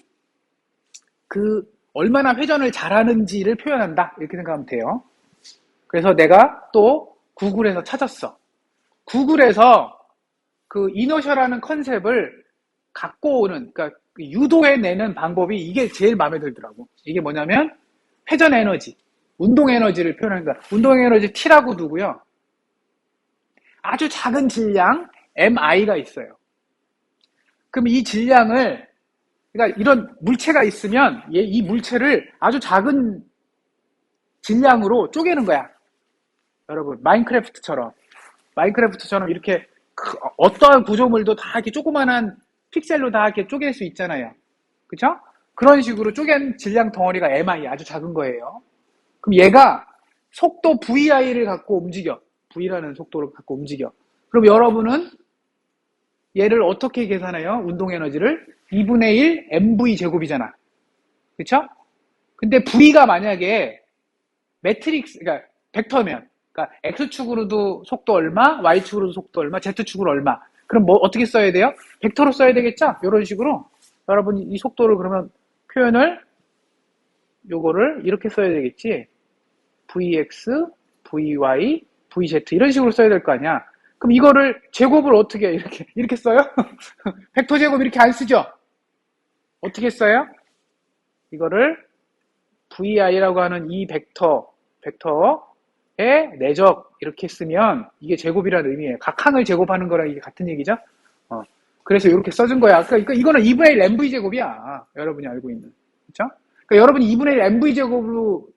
Speaker 1: 얼마나 회전을 잘하는지를 표현한다. 이렇게 생각하면 돼요. 그래서 내가 또 구글에서 찾았어. 구글에서 그 이너셔라는 컨셉을 갖고 오는, 그러니까 유도해내는 방법이 이게 제일 마음에 들더라고. 이게 뭐냐면 회전 에너지, 운동 에너지를 표현하는 거야. 운동 에너지 T라고 두고요. 아주 작은 질량 MI가 있어요. 그럼 이 질량을, 그러니까 이런 물체가 있으면 이 물체를 아주 작은 질량으로 쪼개는 거야. 여러분 마인크래프트처럼 이렇게 어떠한 구조물도 다 이렇게 조그만한 픽셀로 다 이렇게 쪼갤 수 있잖아요. 그쵸? 그런 식으로 쪼갠 질량 덩어리가 MI, 아주 작은 거예요. 그럼 얘가 속도 VI를 갖고 움직여. V라는 속도를 갖고 움직여. 그럼 여러분은 얘를 어떻게 계산해요? 운동 에너지를 2분의 1 mv 제곱이잖아. 그쵸? 근데 v가 만약에 매트릭스, 그러니까 벡터면, 그러니까 x축으로도 속도 얼마, y축으로도 속도 얼마, z축으로 얼마. 그럼 뭐 어떻게 써야 돼요? 벡터로 써야 되겠죠? 이런 식으로 여러분 이 속도를 그러면 표현을 요거를 이렇게 써야 되겠지. vx, vy, vz 이런 식으로 써야 될 거 아니야. 그럼 이거를 제곱을 어떻게 해? 이렇게 써요? 벡터 제곱 이렇게 안 쓰죠? 어떻게 써요? 이거를 vi라고 하는 이 벡터의 내적 이렇게 쓰면 이게 제곱이라는 의미예요. 각 항을 제곱하는 거랑 이게 같은 얘기죠? 그래서 이렇게 써준 거야. 그러니까 이거는 2분의 1 mv 제곱이야. 여러분이 알고 있는. 그렇죠? 그러니까 여러분이 2분의 1 mv 제곱으로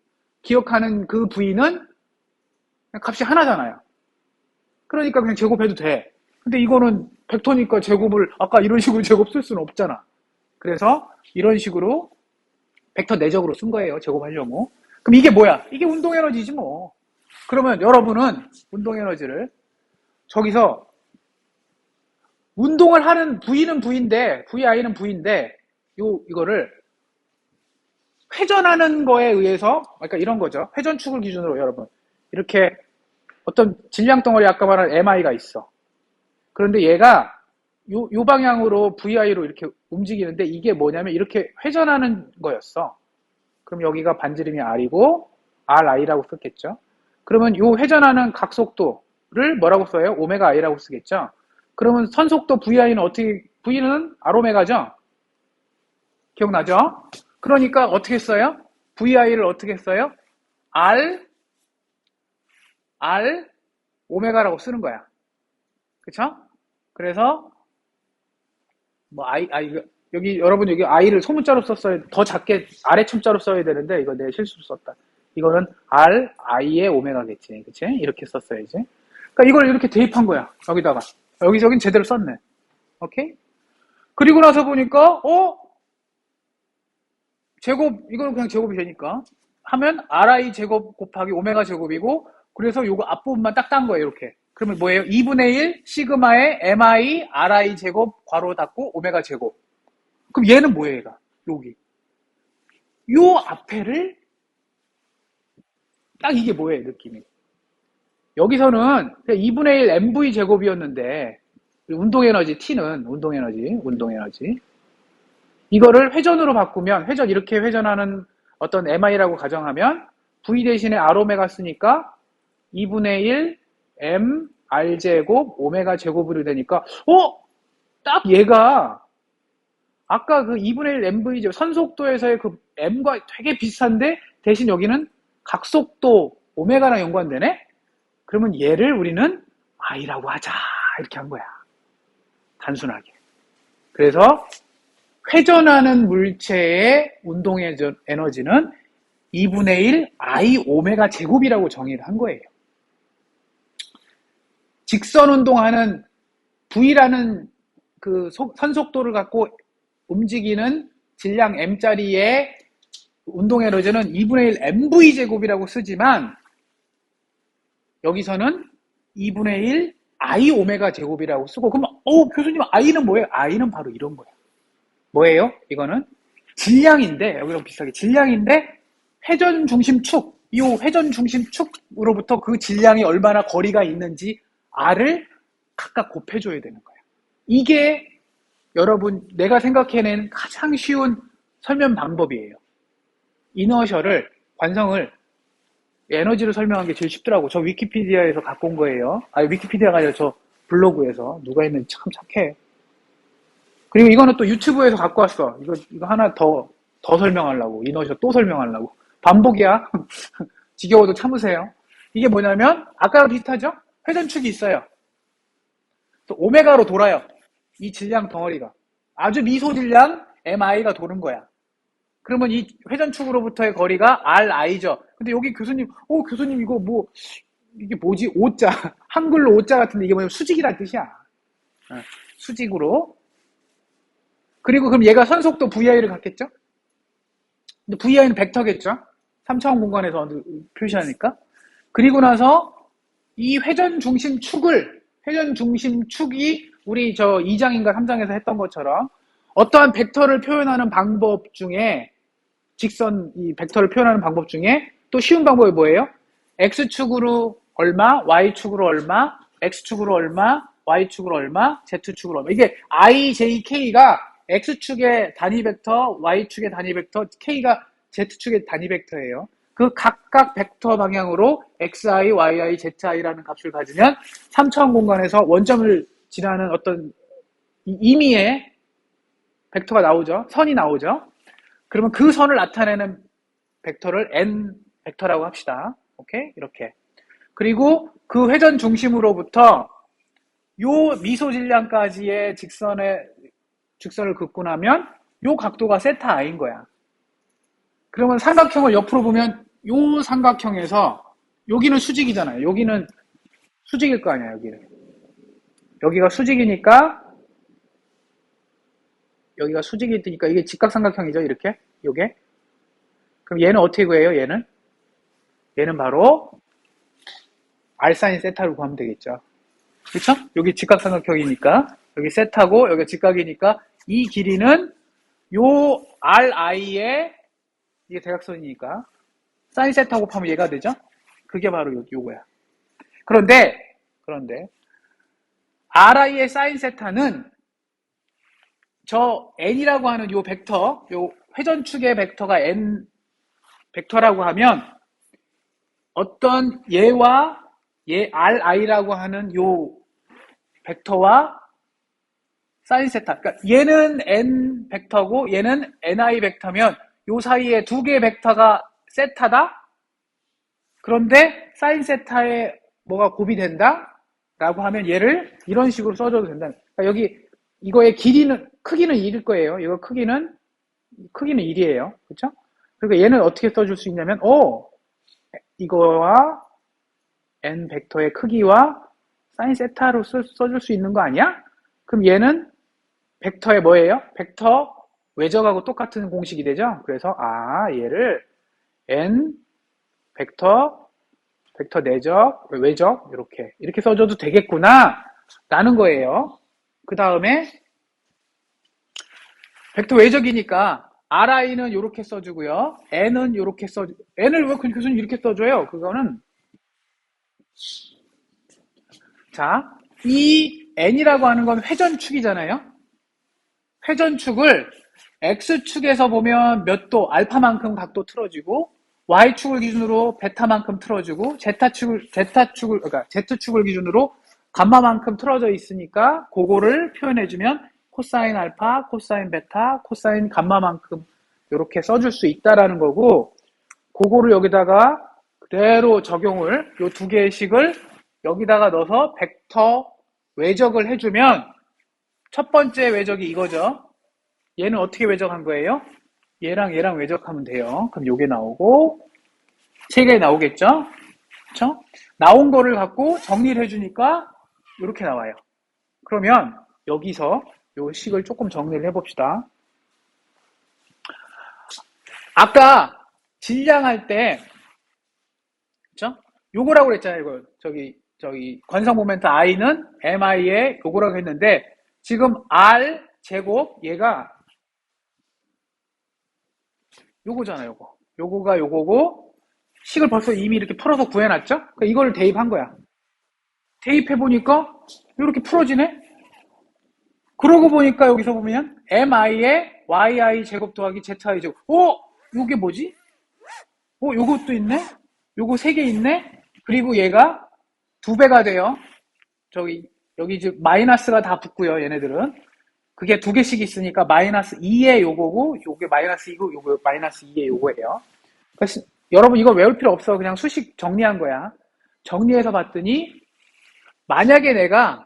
Speaker 1: 기억하는 그 v는 값이 하나잖아요. 그러니까 그냥 제곱해도 돼. 근데 이거는 벡터니까 제곱을 아까 이런 식으로 제곱 쓸 수는 없잖아. 그래서 이런 식으로 벡터 내적으로 쓴 거예요. 제곱하려고. 그럼 이게 뭐야? 이게 운동 에너지지 뭐. 그러면 여러분은 운동 에너지를 저기서 운동을 하는 V는 V인데, VI는 V인데, 이거를 회전하는 거에 의해서, 그러니까 이런 거죠. 회전축을 기준으로 여러분. 이렇게 어떤 질량 덩어리 아까 말한 MI가 있어. 그런데 얘가 요 방향으로 VI로 이렇게 움직이는데 이게 뭐냐면 이렇게 회전하는 거였어. 그럼 여기가 반지름이 R이고 RI라고 썼겠죠. 그러면 요 회전하는 각속도를 뭐라고 써요? 오메가 I라고 쓰겠죠. 그러면 선속도 VI는 어떻게, V는 R오메가죠? 기억나죠? 그러니까 어떻게 써요? VI를 어떻게 써요? R 오메가라고 쓰는 거야. 그쵸? 그래서 뭐 여기 여러분 여기 I를 소문자로 썼어야 더 작게 아래 춤자로 써야 되는데 이거 내 실수로 썼다. 이거는 R I의 오메가겠지. 그치? 이렇게 썼어야지. 그러니까 이걸 이렇게 대입한 거야. 여기다가. 여긴 제대로 썼네. 오케이? 그리고 나서 보니까 제곱 이거는 그냥 제곱이 되니까 하면 RI 제곱 곱하기 오메가 제곱이고 그래서 요거 앞부분만 딱 딴 거예요. 이렇게. 그러면 뭐예요? 2분의 1 시그마의 MI RI 제곱 괄호 닫고 오메가 제곱. 그럼 얘는 뭐예요? 얘가 여기 요 앞에를 딱 이게 뭐예요? 느낌이 여기서는 2분의 1 MV 제곱이었는데 운동에너지 T는 운동에너지 이거를 회전으로 바꾸면 회전 이렇게 회전하는 어떤 MI라고 가정하면 V 대신에 R오메가 쓰니까 2분의 1 M R제곱 오메가 제곱으로 되니까 딱 얘가 아까 그 2분의 1 MV 제곱 선속도에서의 그 M과 되게 비슷한데 대신 여기는 각속도 오메가랑 연관되네? 그러면 얘를 우리는 I라고 하자 이렇게 한 거야. 단순하게. 그래서 회전하는 물체의 운동 에너지는 2분의 1 I 오메가 제곱이라고 정의를 한 거예요. 직선 운동하는 V라는 그 선속도를 갖고 움직이는 질량 M짜리의 운동 에너지는 2분의 1 MV 제곱이라고 쓰지만 여기서는 2분의 1 I 오메가 제곱이라고 쓰고 그럼 교수님 I는 뭐예요? I는 바로 이런 거예요. 뭐예요? 이거는 질량인데 여기랑 비슷하게 질량인데 회전 중심 축, 이 회전 중심 축으로부터 그 질량이 얼마나 거리가 있는지 R을 각각 곱해줘야 되는 거예요. 이게 여러분 내가 생각해낸 가장 쉬운 설명 방법이에요. 이너셜을 관성을 에너지로 설명한 게 제일 쉽더라고. 저 위키피디아에서 갖고 온 거예요. 위키피디아가 아니라 저 블로그에서 누가 했는지 참 착해. 그리고 이거는 또 유튜브에서 갖고 왔어. 이거 하나 더 설명하려고. 이너셜 또 설명하려고. 반복이야. 지겨워도 참으세요. 이게 뭐냐면 아까랑 비슷하죠? 회전축이 있어요. 또 오메가로 돌아요. 이 질량 덩어리가. 아주 미소 질량 MI가 도는 거야. 그러면 이 회전축으로부터의 거리가 RI죠. 근데 여기 교수님, 교수님 이거 이게 뭐지? 오자. 한글로 오자 같은데 이게 뭐냐면 수직이란 뜻이야. 수직으로. 그리고 그럼 얘가 선속도 VI를 갖겠죠? 근데 VI는 벡터겠죠? 3차원 공간에서 표시하니까. 그리고 나서 이 회전 중심 축이 우리 저 2장인가 3장에서 했던 것처럼 어떠한 벡터를 표현하는 방법 중에 이 벡터를 표현하는 방법 중에 또 쉬운 방법이 뭐예요? X축으로 얼마, Y축으로 얼마, X축으로 얼마, Y축으로 얼마, Z축으로 얼마. 이게 I, J, K가 X축의 단위 벡터, Y축의 단위 벡터, K가 Z축의 단위 벡터예요. 그 각각 벡터 방향으로 xi, yi, zi라는 값을 가지면 3차원 공간에서 원점을 지나는 어떤 임의의 벡터가 나오죠. 선이 나오죠. 그러면 그 선을 나타내는 벡터를 n 벡터라고 합시다. 오케이? 이렇게. 그리고 그 회전 중심으로부터 요 미소 질량까지의 직선을 긋고 나면 요 각도가 세타 i인 거야. 그러면 삼각형을 옆으로 보면 요 삼각형에서 여기는 수직이잖아요. 여기는 수직일 거 아니야, 여기는. 여기가 수직이니까 여기가 수직이니까 이게 직각삼각형이죠, 이렇게. 요게. 그럼 얘는 어떻게 구해요, 얘는? 얘는 바로 R사인 세타를 구하면 되겠죠. 그쵸? 여기 직각삼각형이니까 여기 세타고 여기 직각이니까 이 길이는 요 RI의 이게 대각선이니까 사인 세타 곱하면 얘가 되죠? 그게 바로 요거야. 그런데 RI의 사인 세타는 저 n이라고 하는 요 벡터, 요 회전축의 벡터가 n 벡터라고 하면 어떤 얘와 얘 RI라고 하는 요 벡터와 사인 세타. 그러니까 얘는 n 벡터고 얘는 ni 벡터면 요 사이에 두 개의 벡터가 세타다? 그런데 사인 세타에 뭐가 곱이 된다? 라고 하면 얘를 이런 식으로 써줘도 된다. 그러니까 여기 이거의 크기는 1일 거예요. 이거 크기는 1이에요. 그렇죠? 그러니까 얘는 어떻게 써줄 수 있냐면 이거와 n 벡터의 크기와 사인 세타로 써줄 수 있는 거 아니야? 그럼 얘는 벡터의 뭐예요? 벡터 외적하고 똑같은 공식이 되죠? 그래서 얘를 n 벡터 내적, 외적 이렇게 써줘도 되겠구나 라는 거예요. 그 다음에 벡터 외적이니까 ri는 이렇게 써주고요. n은 이렇게 n을 왜 교수님 이렇게 써줘요? 그거는 자, 이 n이라고 하는 건 회전축이잖아요. 회전축을 x축에서 보면 몇 도, 알파만큼 각도 틀어지고 y축을 기준으로 베타만큼 틀어주고 그러니까 z축을 기준으로 감마만큼 틀어져 있으니까 그거를 표현해주면 코사인 알파, 코사인 베타, 코사인 감마만큼 이렇게 써줄 수 있다라는 거고 그거를 여기다가 그대로 적용을 요 두 개의 식을 여기다가 넣어서 벡터 외적을 해주면 첫 번째 외적이 이거죠. 얘는 어떻게 외적한 거예요? 얘랑 얘랑 외적하면 돼요. 그럼 요게 나오고 세 개 나오겠죠? 그쵸? 나온 거를 갖고 정리를 해주니까 이렇게 나와요. 그러면 여기서 요 식을 조금 정리를 해봅시다. 아까 질량할 때 그쵸? 요거라고 그랬잖아요. 이거 저기 관성 모멘트 i는 mi의 요거라고 했는데 지금 r 제곱 얘가 요거잖아요. 요거가 요거고 식을 벌써 이미 이렇게 풀어서 구해놨죠? 그러니까 이걸 대입한 거야. 대입해보니까 이렇게 풀어지네? 그러고 보니까 여기서 보면 mi의 yi 제곱 더하기 zi 제곱 요게 뭐지? 요것도 있네? 요거 3개 있네? 그리고 얘가 2배가 돼요. 여기 지금 마이너스가 다 붙고요, 얘네들은. 그게 2개씩 있으니까 마이너스 2의 요거고, 요게 마이너스 2고, 요거 마이너스 2의 요거예요. 그러니까 여러분 이거 외울 필요 없어. 그냥 수식 정리한 거야. 정리해서 봤더니, 만약에 내가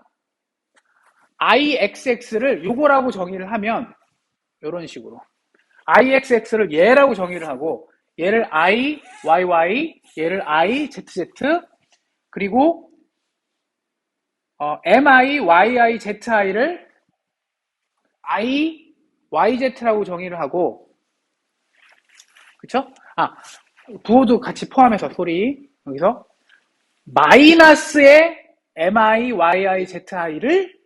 Speaker 1: ixx를 요거라고 정의를 하면, 요런 식으로. ixx를 얘라고 정의를 하고, 얘를 iyy, 얘를 izz, 그리고 miyizi를 iyz라고 정의를 하고, 그쵸? 부호도 같이 포함해서 여기서 마이너스의 miyizi를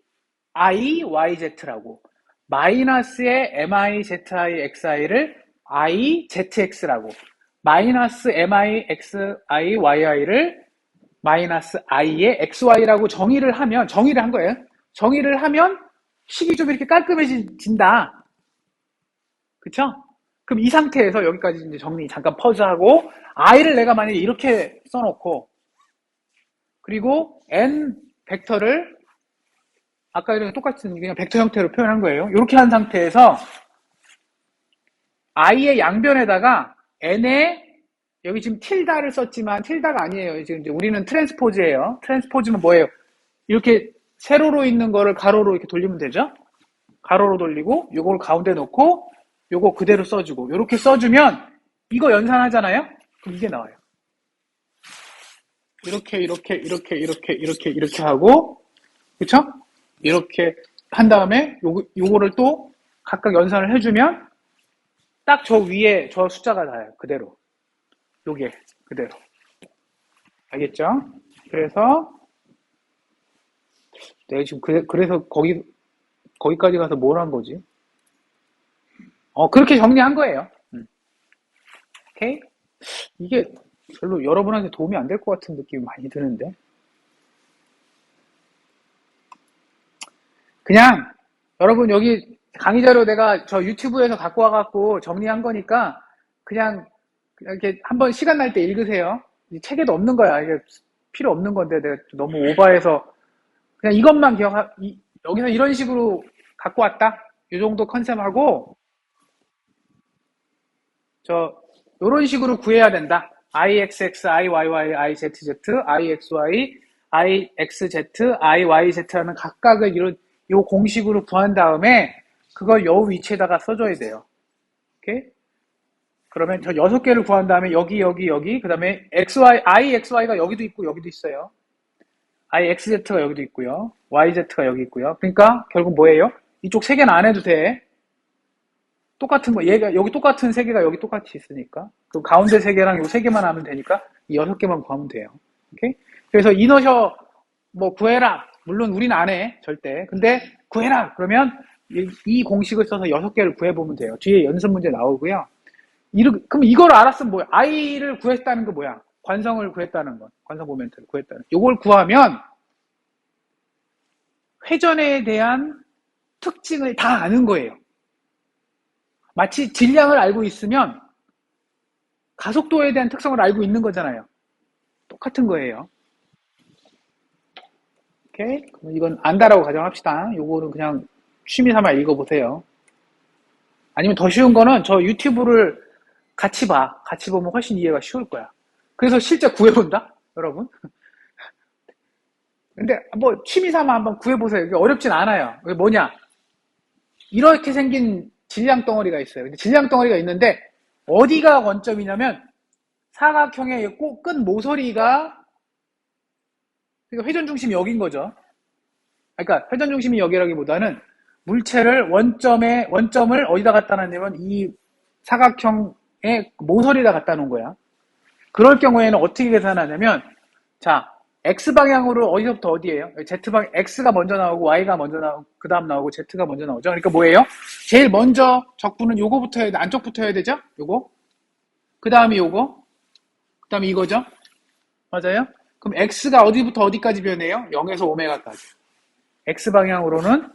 Speaker 1: IYZ라고. 마이너스의 MIZIXI를 IZX라고. 마이너스 MIXIYI를 마이너스 I의 XY라고 정의를 한 거예요. 정의를 하면 식이 좀 이렇게 깔끔해진다. 그쵸? 그럼 이 상태에서 여기까지 이제 정리 잠깐 퍼즈하고, I를 내가 만약에 이렇게 써놓고, 그리고 N 벡터를 아까 이랑 똑같은 그냥 벡터 형태로 표현한 거예요. 이렇게 한 상태에서 i의 양변에다가 n에 여기 지금 틸다를 썼지만 틸다가 아니에요. 지금 이제 우리는 트랜스포즈예요. 트랜스포즈는 뭐예요? 이렇게 세로로 있는 거를 가로로 이렇게 돌리면 되죠. 가로로 돌리고 요걸 가운데 놓고 요거 그대로 써주고 이렇게 써주면 이거 연산하잖아요. 그럼 이게 나와요. 이렇게 하고, 그쵸? 이렇게 한 다음에 요거를 또 각각 연산을 해주면 딱 저 위에 저 숫자가 나와요. 그대로. 요게 그대로. 알겠죠? 그래서 내가 지금 그래서 거기까지 가서 뭘 한 거지? 그렇게 정리한 거예요. 오케이? 이게 별로 여러분한테 도움이 안 될 것 같은 느낌이 많이 드는데. 그냥 여러분 여기 강의 자료 내가 저 유튜브에서 갖고 와갖고 정리한 거니까 그냥 이렇게 한번 시간 날 때 읽으세요. 책에도 없는 거야. 이게 필요 없는 건데 내가 너무 오버해서 그냥 이것만 여기서 이런 식으로 갖고 왔다. 이 정도 컨셉하고 요런 식으로 구해야 된다. IXX, IYY, IZZ, IXY, IXZ, IYZ라는 각각을 요 공식으로 구한 다음에 그걸 요 위치에다가 써줘야 돼요. 오케이? 그러면 저 6개를 구한 다음에 여기, 그 다음에 IXY가 여기도 있고 여기도 있어요. IXZ가 여기도 있고요. YZ가 여기 있고요. 그러니까 결국 뭐예요? 이쪽 3개는 안 해도 돼. 똑같은 거, 얘가 여기 똑같은 3개가 여기 똑같이 있으니까. 그럼 가운데 3개랑 요 3개만 하면 되니까 이 6개만 구하면 돼요. 오케이? 그래서 이너셔 뭐 구해라. 물론 우리는 안 해. 절대. 근데 구해라. 그러면 이 공식을 써서 6개를 구해보면 돼요. 뒤에 연습 문제 나오고요. 그럼 이걸 알았으면 뭐야? i를 구했다는 거 뭐야? 관성을 구했다는 건. 관성 모멘트를 구했다는. 요걸 구하면 회전에 대한 특징을 다 아는 거예요. 마치 질량을 알고 있으면 가속도에 대한 특성을 알고 있는 거잖아요. 똑같은 거예요. 오케이? 그럼 이건 안다라고 가정합시다. 요거는 그냥 취미 삼아 읽어보세요. 아니면 더 쉬운 거는 저 유튜브를 같이 봐. 같이 보면 훨씬 이해가 쉬울 거야. 그래서 실제 구해본다? 여러분? 근데 뭐 취미 삼아 한번 구해보세요. 이게 어렵진 않아요. 그게 뭐냐? 이렇게 생긴 질량 덩어리가 있어요. 근데 질량 덩어리가 있는데 어디가 원점이냐면 사각형의 끝 모서리가 그러니까 회전 중심이 여긴 거죠. 그러니까 회전 중심이 여기라기보다는 물체를 원점을 어디다 갖다 놨냐면 이 사각형의 모서리에다 갖다 놓은 거야. 그럴 경우에는 어떻게 계산하냐면 자 X방향으로 어디서부터 어디예요? Z방 X가 먼저 나오고 Y가 먼저 나오고 그 다음 나오고 Z가 먼저 나오죠. 그러니까 뭐예요? 제일 먼저 적분은 요거부터 해야 돼. 안쪽부터 해야 되죠? 요거. 그 다음에 요거. 그 다음에 이거죠. 맞아요? 그럼 X가 어디부터 어디까지 변해요? 0에서 오메가까지. X방향으로는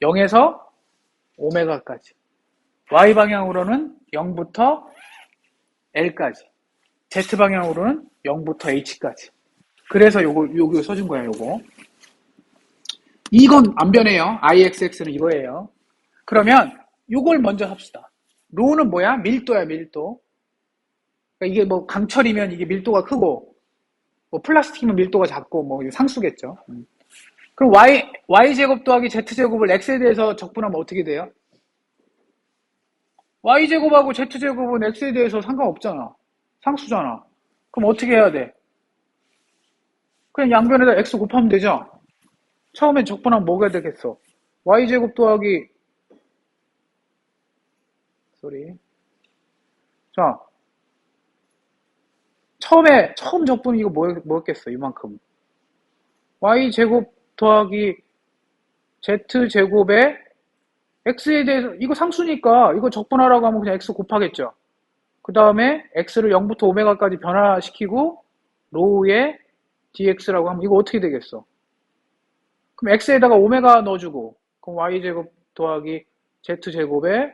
Speaker 1: 0에서 오메가까지. Y방향으로는 0부터 L까지. Z방향으로는 0부터 H까지. 그래서 요거 써준 거야, 요거. 이건 안 변해요. IXX는 이거예요. 그러면 요걸 먼저 합시다. 로는 뭐야? 밀도야, 밀도. 그러니까 이게 뭐 강철이면 이게 밀도가 크고, 뭐 플라스틱이면 밀도가 작고, 뭐 상수겠죠. 그럼 Y제곱 더하기 Z제곱을 X에 대해서 적분하면 어떻게 돼요? Y제곱하고 Z제곱은 X에 대해서 상관없잖아. 상수잖아. 그럼 어떻게 해야 돼? 그냥 양변에다 X 곱하면 되죠? 처음엔 적분하면 뭐가 되겠어? Y제곱 더하기 자 처음 적분이 이거 뭐였겠어? 이만큼 Y제곱 더하기 z제곱에 x에 대해서 이거 상수니까 이거 적분하라고 하면 그냥 x 곱하겠죠. 그 다음에 x를 0부터 오메가까지 변화시키고 로우에 dx라고 하면 이거 어떻게 되겠어? 그럼 x에다가 오메가 넣어주고 그럼 y제곱 더하기 z제곱에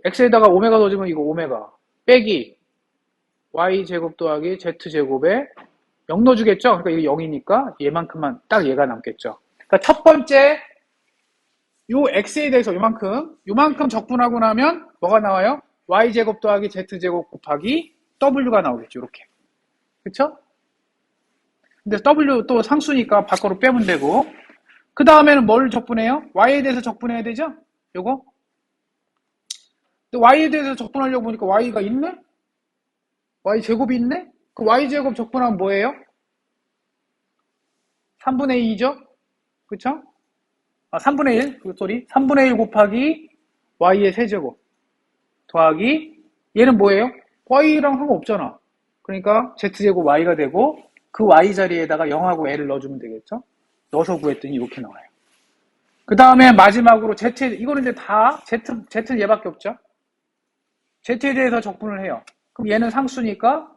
Speaker 1: x에다가 오메가 넣어주면 이거 오메가 빼기 y제곱 더하기 z제곱에 0 넣어주겠죠? 그러니까 이게 0이니까 얘만큼만 딱 얘가 남겠죠. 그러니까 첫 번째 요 x에 대해서 요만큼 적분하고 나면 뭐가 나와요? y제곱 더하기 z제곱 곱하기 w가 나오겠죠. 이렇게. 그쵸? 근데 w 또 상수니까 밖으로 빼면 되고 그 다음에는 뭘 적분해요? y에 대해서 적분해야 되죠? 요거? 근데 y에 대해서 적분하려고 보니까 y가 있네? y제곱이 있네? 그 y제곱 적분하면 뭐예요? 3분의 2죠? 그쵸? 3분의 1, 소리. 3분의 1 곱하기 y의 세제곱 더하기 얘는 뭐예요? y랑 상관없잖아. 그러니까 z제곱 y가 되고 그 y 자리에다가 0하고 l을 넣어주면 되겠죠? 넣어서 구했더니 이렇게 나와요. 그 다음에 마지막으로 z, 이거는 이제 다 z는 얘밖에 없죠? z에 대해서 적분을 해요. 그럼 얘는 상수니까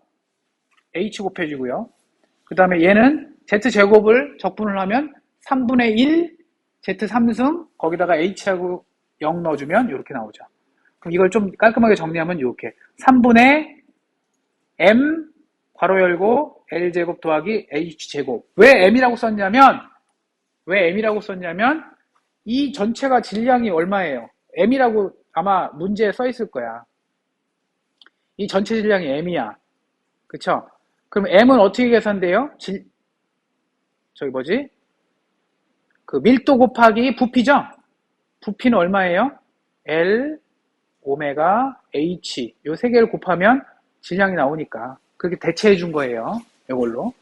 Speaker 1: h 곱해주고요. 그 다음에 얘는 z제곱을 적분을 하면 3분의 1 z3승 거기다가 h하고 0 넣어주면 이렇게 나오죠. 그럼 이걸 좀 깔끔하게 정리하면 이렇게 3분의 m 괄호 열고 l제곱 더하기 h제곱. 왜 m이라고 썼냐면 이 전체가 질량이 얼마예요? m이라고 아마 문제에 써 있을 거야. 이 전체 질량이 m이야. 그쵸? 그럼 m은 어떻게 계산돼요? 그 밀도 곱하기 부피죠? 부피는 얼마예요? L, 오메가, H 요 세 개를 곱하면 질량이 나오니까 그렇게 대체해 준 거예요. 이걸로.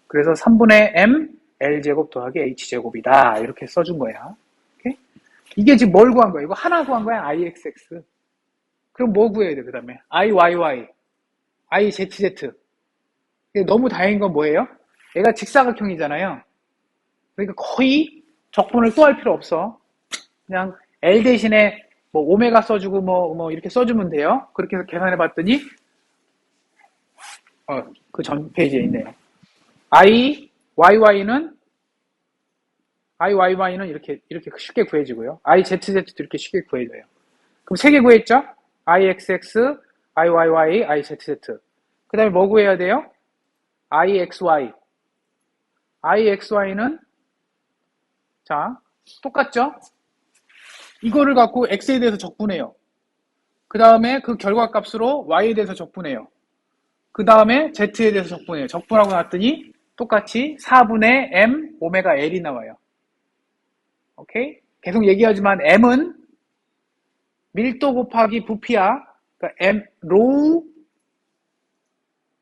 Speaker 1: 그래서 3분의 M, L제곱 더하기 H제곱이다. 이렇게 써준 거야. 오케이? 이게 지금 뭘 구한 거야? 이거 하나 구한 거야? IXX. 그럼 뭐 구해야 돼? 그 다음에 IYY, IZZ. 너무 다행인 건 뭐예요? 얘가 직사각형이잖아요. 그러니까 거의 적분을 또 할 필요 없어. 그냥 L 대신에 뭐 오메가 써주고 뭐 이렇게 써주면 돼요. 그렇게 해서 계산해 봤더니 그 전 페이지에 있네요. IYY는 이렇게 쉽게 구해지고요. IZZ도 이렇게 쉽게 구해져요. 그럼 세 개 구했죠? IXX, IYY, IZZ. 그 다음에 뭐 구해야 돼요? IXY. IXY는 자, 똑같죠? 이거를 갖고 x에 대해서 적분해요. 그 다음에 그 결과값으로 y에 대해서 적분해요. 그 다음에 z에 대해서 적분해요. 적분하고 났더니 똑같이 4분의 m 오메가 l이 나와요. 오케이? 계속 얘기하지만 m은 밀도 곱하기 부피야. 그러니까 m 로우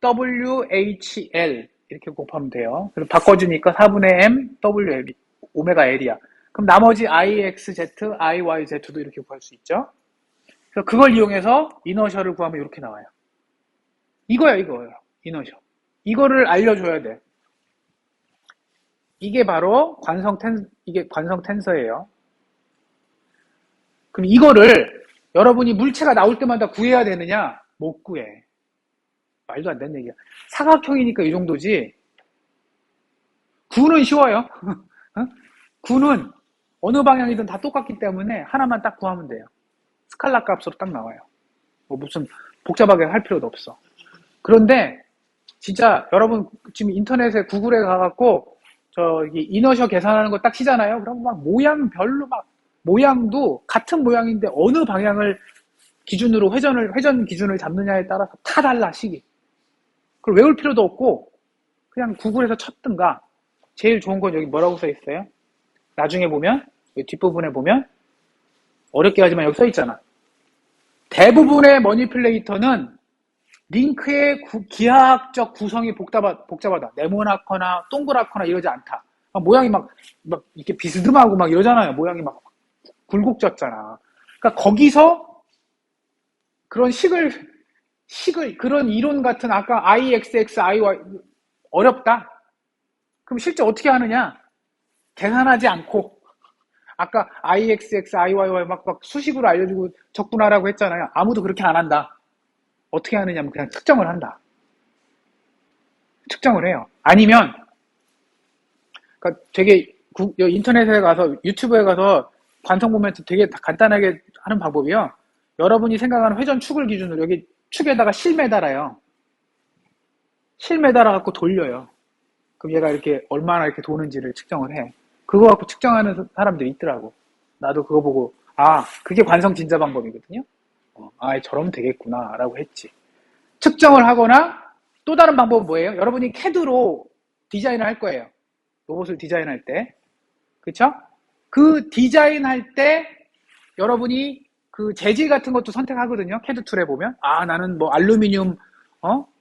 Speaker 1: WHL 이렇게 곱하면 돼요. 그래서 바꿔주니까 4분의 m WL 오메가 l이야. 그럼 나머지 IXZ, IYZ도 이렇게 구할 수 있죠. 그래서 그걸 이용해서 이너셜을 구하면 이렇게 나와요. 이거예요. 이너셜. 이거를 알려줘야 돼. 이게 바로 관성 텐서예요. 그럼 이거를 여러분이 물체가 나올 때마다 구해야 되느냐? 못 구해. 말도 안 되는 얘기야. 사각형이니까 이 정도지. 구는 쉬워요. 구는 어느 방향이든 다 똑같기 때문에 하나만 딱 구하면 돼요. 스칼라 값으로 딱 나와요. 뭐 무슨 복잡하게 할 필요도 없어. 그런데 진짜 여러분 지금 인터넷에 구글에 가갖고 저기 이너셜 계산하는 거 딱 치잖아요. 그럼 막 모양별로 막 모양도 같은 모양인데 어느 방향을 기준으로 회전 기준을 잡느냐에 따라서 다 달라 식이. 그걸 외울 필요도 없고 그냥 구글에서 쳤든가. 제일 좋은 건 여기 뭐라고 써 있어요? 나중에 보면 뒷부분에 보면 어렵게 하지만 여기 써 있잖아. 대부분의 머니플레이터는 링크의 기하학적 구성이 복잡하다. 네모나거나 동그랗거나 이러지 않다. 모양이 막 이렇게 비스듬하고 막 이러잖아요. 모양이 막 굴곡졌잖아. 그러니까 거기서 그런 식을 그런 이론 같은 아까 IXX, IY 어렵다. 그럼 실제 어떻게 하느냐? 계산하지 않고 아까 IXX, IYY 막 수식으로 알려주고 적분하라고 했잖아요. 아무도 그렇게 안 한다. 어떻게 하느냐면 그냥 측정을 한다. 측정을 해요. 아니면 그러니까 되게 인터넷에 가서 유튜브에 가서 관성 보면 되게 간단하게 하는 방법이요. 여러분이 생각하는 회전 축을 기준으로 여기 축에다가 실 매달아요. 실 매달아 갖고 돌려요. 그럼 얘가 이렇게 얼마나 이렇게 도는지를 측정을 해. 그거 갖고 측정하는 사람들이 있더라고. 나도 그거 보고 아 그게 관성 진자 방법이거든요. 아 저러면 되겠구나라고 했지. 측정을 하거나 또 다른 방법은 뭐예요? 여러분이 캐드로 디자인을 할 거예요. 로봇을 디자인할 때. 그쵸? 그 디자인할 때 여러분이 그 재질 같은 것도 선택하거든요. 캐드 툴에 보면. 아, 나는 뭐 알루미늄,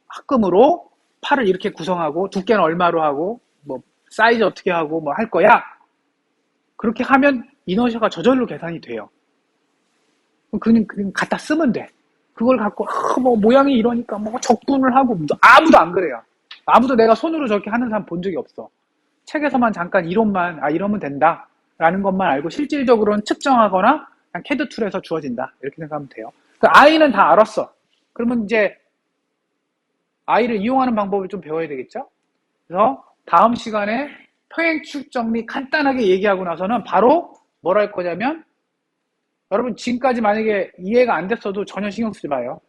Speaker 1: 합금으로 팔을 이렇게 구성하고 두께는 얼마로 하고 뭐 사이즈 어떻게 하고 뭐 할 거야. 그렇게 하면 이너셔가 저절로 계산이 돼요. 그냥 갖다 쓰면 돼. 그걸 갖고 뭐 모양이 이러니까 뭐 적분을 하고 아무도 안 그래요. 아무도 내가 손으로 저렇게 하는 사람 본 적이 없어. 책에서만 잠깐 이론만 이러면 된다 라는 것만 알고 실질적으로는 측정하거나 그냥 캐드 툴에서 주어진다 이렇게 생각하면 돼요. 그 아이는 다 알았어. 그러면 이제 아이를 이용하는 방법을 좀 배워야 되겠죠. 그래서 다음 시간에 평행축 정리 간단하게 얘기하고 나서는 바로 뭘 할 거냐면 여러분 지금까지 만약에 이해가 안 됐어도 전혀 신경 쓰지 마요.